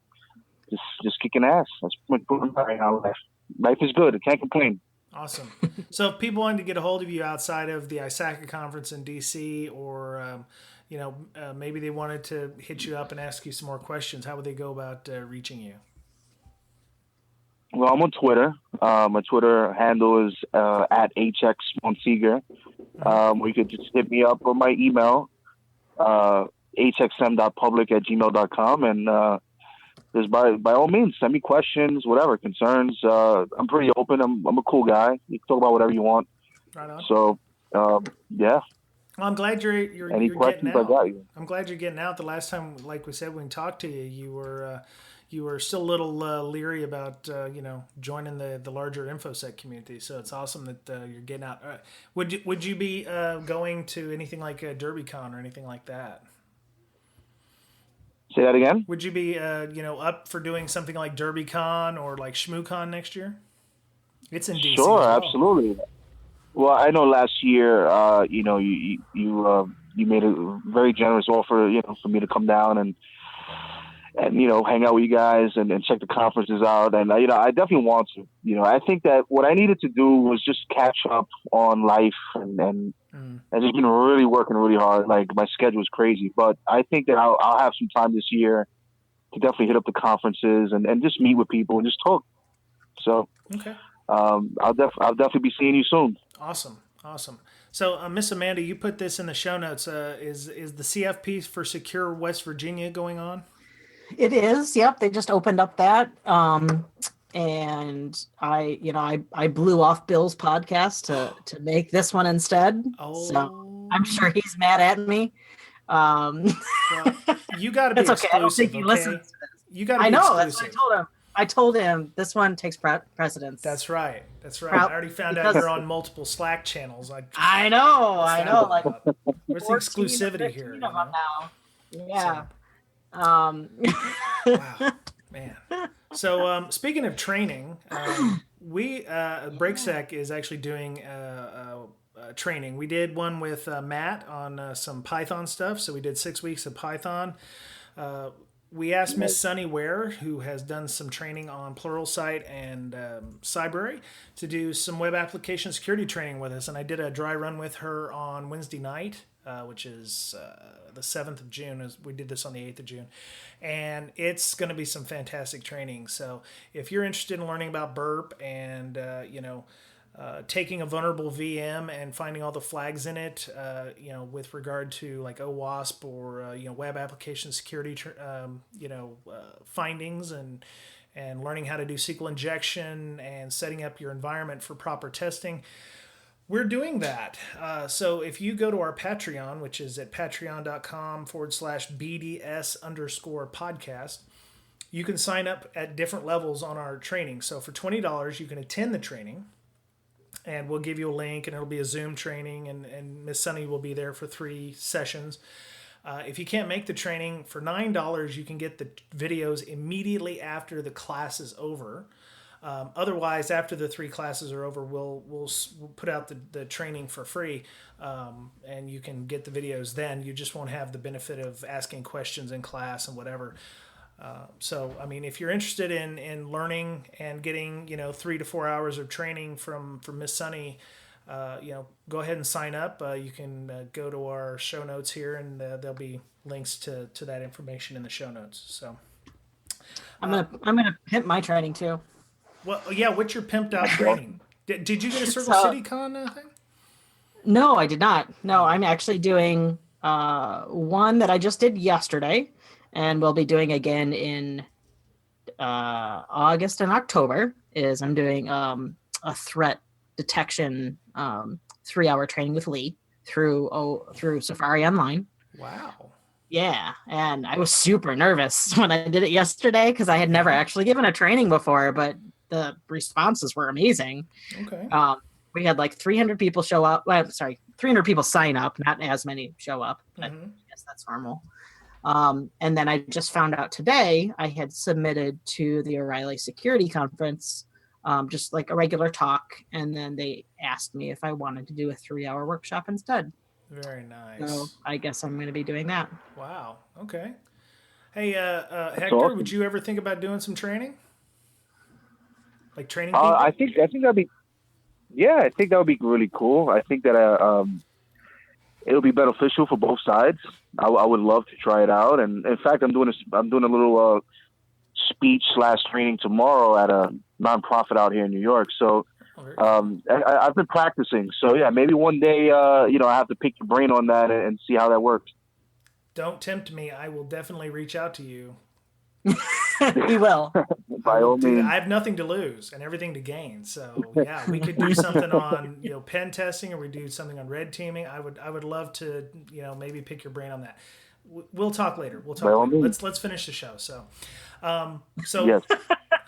Speaker 3: just kicking ass. That's what I'm right now. Life is good. I can't complain.
Speaker 1: Awesome. So if people wanted to get a hold of you outside of the ISACA conference in DC, or maybe they wanted to hit you up and ask you some more questions, how would they go about reaching you?
Speaker 3: Well, I'm on Twitter. My Twitter handle is at hxmonseeger. Or you could just hit me up on my email, hxm.public@gmail.com, and just by all means, send me questions, whatever, concerns. I'm pretty open. I'm a cool guy. You can talk about whatever you want. Right on. So, yeah.
Speaker 1: Well, I'm glad you're
Speaker 3: Any
Speaker 1: you're
Speaker 3: questions
Speaker 1: getting out.
Speaker 3: I got you.
Speaker 1: I'm glad you're getting out. The last time, like we said, when we talked to you, you were still a little leery about joining the larger InfoSec community. So it's awesome that you're getting out. Would you be going to anything like DerbyCon or anything like that?
Speaker 3: Say that again?
Speaker 1: Would you be up for doing something like DerbyCon or like ShmooCon next year? It's in DC.
Speaker 3: Sure,
Speaker 1: as well.
Speaker 3: Absolutely. Well, I know last year, you made a very generous offer, for me to come down and hang out with you guys and check the conferences out. And, I definitely want to. I think that what I needed to do was just catch up on life and I've just been really working really hard. Like, my schedule is crazy, but I think that I'll have some time this year to definitely hit up the conferences and just meet with people and just talk. So,
Speaker 1: okay.
Speaker 3: I'll definitely be seeing you soon.
Speaker 1: Awesome. So, Miss Amanda, you put this in the show notes. Is the CFP for Secure West Virginia going on?
Speaker 2: It is. Yep. They just opened up that. And I blew off Bill's podcast to make this one instead.
Speaker 1: Oh.
Speaker 2: So I'm sure he's mad at me.
Speaker 1: Well, you got to be exclusive. Okay. I don't think he listens to this. You got to be exclusive.
Speaker 2: That's what I told him. I told him this one takes precedence.
Speaker 1: That's right. I already found out you're on multiple Slack channels.
Speaker 2: I know. Like,
Speaker 1: where's the exclusivity here?
Speaker 2: Now. Yeah.
Speaker 1: So, wow, man. So speaking of training, we BreakSec is actually doing training. We did one with Matt on some Python stuff. So we did 6 weeks of Python. We asked Miss Sunny Ware, who has done some training on Pluralsight and Cybrary, to do some web application security training with us. And I did a dry run with her on Wednesday night, which is the 7th of June. We did this on the 8th of June. And it's going to be some fantastic training. So if you're interested in learning about burp and, taking a vulnerable VM and finding all the flags in it, with regard to like OWASP or, web application security, findings and learning how to do SQL injection and setting up your environment for proper testing, we're doing that. So if you go to our Patreon, which is at patreon.com/BDS_podcast, you can sign up at different levels on our training. So for $20, you can attend the training. And we'll give you a link, and it'll be a Zoom training, and Miss Sunny will be there for 3 sessions. If you can't make the training, for $9, you can get the videos immediately after the class is over. Otherwise, after the 3 classes are over, we'll put out the training for free, and you can get the videos then. You just won't have the benefit of asking questions in class and whatever. So, I mean, if you're interested in learning and getting, 3 to 4 hours of training from Miss Sunny, go ahead and sign up. You can go to our show notes here, and there'll be links to that information in the show notes. So,
Speaker 2: I'm gonna pimp my training too.
Speaker 1: Well, yeah. What's your pimped out training? Did you get a Circle City Con thing?
Speaker 2: No, I did not. No, I'm actually doing one that I just did yesterday. And we'll be doing again in August and October. is I'm doing a threat detection 3-hour training with Lee through Safari Online.
Speaker 1: Wow.
Speaker 2: Yeah, and I was super nervous when I did it yesterday because I had never actually given a training before, but the responses were amazing.
Speaker 1: Okay.
Speaker 2: We had like 300 people show up. Well, sorry, 300 people sign up, not as many show up. But I guess that's normal. And then I just found out today I had submitted to the O'Reilly Security Conference, just like a regular talk. And then they asked me if I wanted to do a 3-hour workshop instead.
Speaker 1: Very nice.
Speaker 2: So I guess I'm going to be doing that.
Speaker 1: Wow. Okay. Hey, Hector,
Speaker 3: awesome.
Speaker 1: would you ever think about doing some training? Like training people?
Speaker 3: I think that'd be. Yeah, I think that would be really cool. I think that it'll be beneficial for both sides. I would love to try it out, and in fact, I'm doing a little speech / training tomorrow at a nonprofit out here in New York. So I've been practicing. So yeah, maybe one day I have to pick your brain on that and see how that works.
Speaker 1: Don't tempt me. I will definitely reach out to you.
Speaker 2: We will.
Speaker 3: By all means.
Speaker 1: I have nothing to lose and everything to gain. So yeah, we could do something on pen testing, or we do something on red teaming. I would love to maybe pick your brain on that. We'll talk later. Let's finish the show. So
Speaker 3: Yes.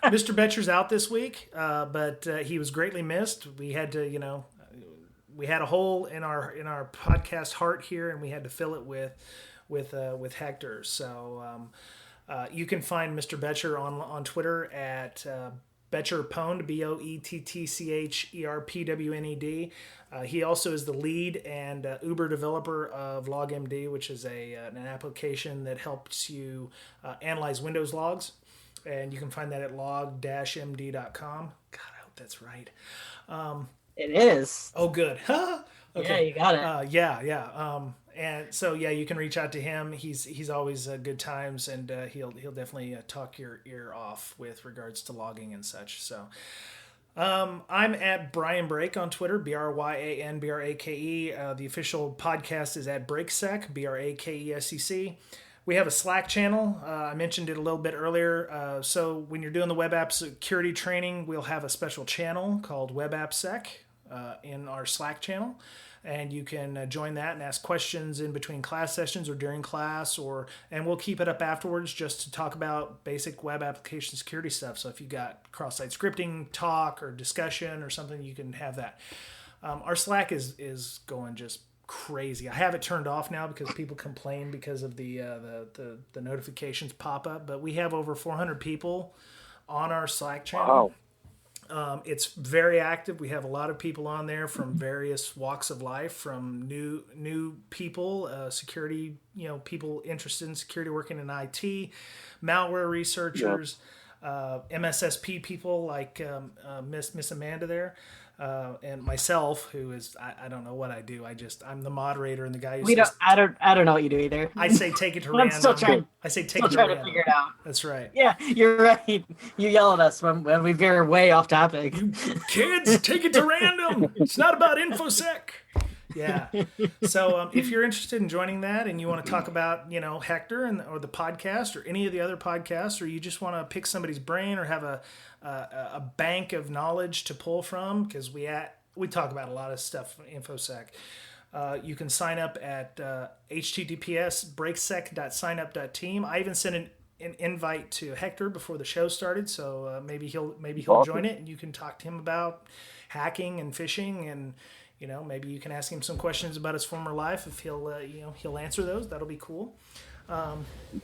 Speaker 1: Mr. Betcher's out this week, but he was greatly missed. We had to we had a hole in our podcast heart here, and we had to fill it with Hector. So. You can find Mr. Betcher on Twitter at BetcherPwned, BOETTCHERPWNED. He also is the lead and Uber developer of LogMD, which is an application that helps you analyze Windows logs. And you can find that at log-md.com. God, I hope that's right.
Speaker 2: It is.
Speaker 1: Oh, good. Okay.
Speaker 2: Yeah, you got it.
Speaker 1: Yeah. And so you can reach out to him. He's always good times, and he'll definitely talk your ear off with regards to logging and such. So I'm at Brian Brake on Twitter, BRYANBRAKE. The official podcast is at BrakeSec, BRAKESEC. We have a Slack channel. I mentioned it a little bit earlier. So when you're doing the web app security training, we'll have a special channel called Web App Sec in our Slack channel. And you can join that and ask questions in between class sessions or during class, and we'll keep it up afterwards just to talk about basic web application security stuff. So if you got cross-site scripting talk or discussion or something, you can have that. Our Slack is going just crazy. I have it turned off now because people complain because of the notifications pop up. But we have over 400 people on our Slack channel.
Speaker 3: Wow.
Speaker 1: It's very active. We have a lot of people on there from various walks of life, from new people, security, people interested in security, working in IT, malware researchers, MSSP people like Miss Amanda there, and myself, who is I don't know what I do. I'm the moderator and the guy who says,
Speaker 2: I don't know what you do either.
Speaker 1: I say take it to random.
Speaker 2: I'm still trying.
Speaker 1: I say take
Speaker 2: Still
Speaker 1: it to
Speaker 2: trying
Speaker 1: random.
Speaker 2: to figure it out.
Speaker 1: That's right.
Speaker 2: Yeah, you're right. You yell at us when we veer way off topic.
Speaker 1: You kids, take it to random. It's not about InfoSec. Yeah. So if you're interested in joining that and you want to talk about, Hector or the podcast or any of the other podcasts, or you just want to pick somebody's brain or have a bank of knowledge to pull from, because we talk about a lot of stuff in InfoSec. You can sign up at https://breaksec.signup.team. I even sent an invite to Hector before the show started, so maybe he'll
Speaker 3: awesome.
Speaker 1: join it, and you can talk to him about hacking and phishing, and maybe you can ask him some questions about his former life. If he'll answer those, that'll be cool.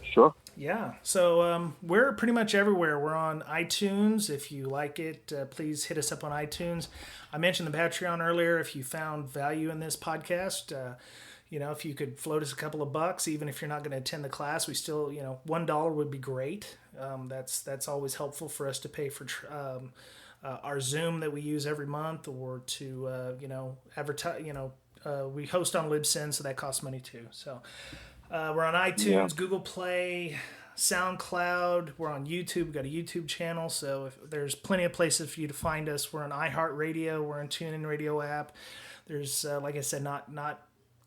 Speaker 3: Sure.
Speaker 1: Yeah. So we're pretty much everywhere. We're on iTunes. If you like it, please hit us up on iTunes. I mentioned the Patreon earlier. If you found value in this podcast, if you could float us a couple of bucks, even if you're not going to attend the class, we still, $1 would be great. That's always helpful for us to pay for our Zoom that we use every month, or to advertise. We host on Libsyn, so that costs money too. So. We're on iTunes, Google Play, SoundCloud. We're on YouTube. We've got a YouTube channel, so if there's plenty of places for you to find us. We're on iHeartRadio. We're on TuneIn Radio app. There's, like I said, not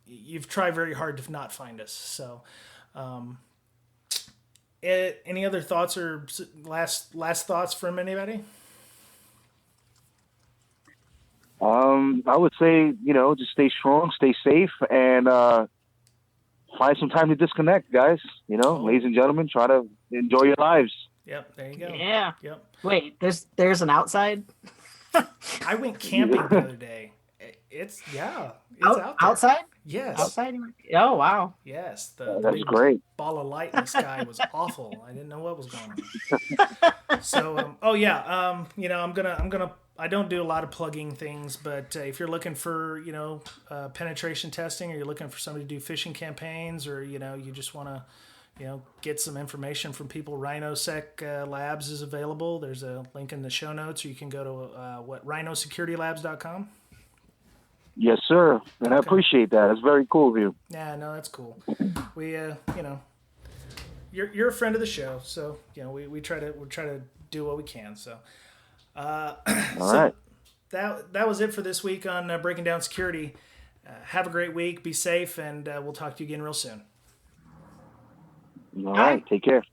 Speaker 1: you've tried very hard to not find us. So, any other thoughts or last thoughts from anybody?
Speaker 3: I would say, just stay strong, stay safe, and find some time to disconnect, guys. Ladies and gentlemen, try to enjoy your lives.
Speaker 1: Yep, there you go.
Speaker 2: Yeah.
Speaker 1: Yep.
Speaker 2: Wait, there's an outside?
Speaker 1: I went camping the other day. It's out there.
Speaker 2: Outside?
Speaker 1: Yes.
Speaker 2: Outside? Oh, wow.
Speaker 1: Yes.
Speaker 3: That's
Speaker 1: big
Speaker 3: great.
Speaker 1: ball of light in the sky was awful. I didn't know what was going on. So, I don't do a lot of plugging things, but if you're looking for, penetration testing, or you're looking for somebody to do phishing campaigns, or, you just want to, get some information from people, Rhino Sec Labs is available. There's a link in the show notes, or you can go to rhinosecurity.labs.com.
Speaker 3: Yes, sir. And I appreciate that. It's very cool of you.
Speaker 1: Yeah, no, that's cool. We, you're a friend of the show, so we try to do what we can. So,
Speaker 3: all right.
Speaker 1: That was it for this week on Breaking Down Security. Have a great week. Be safe, and we'll talk to you again real soon.
Speaker 3: All right. Take care.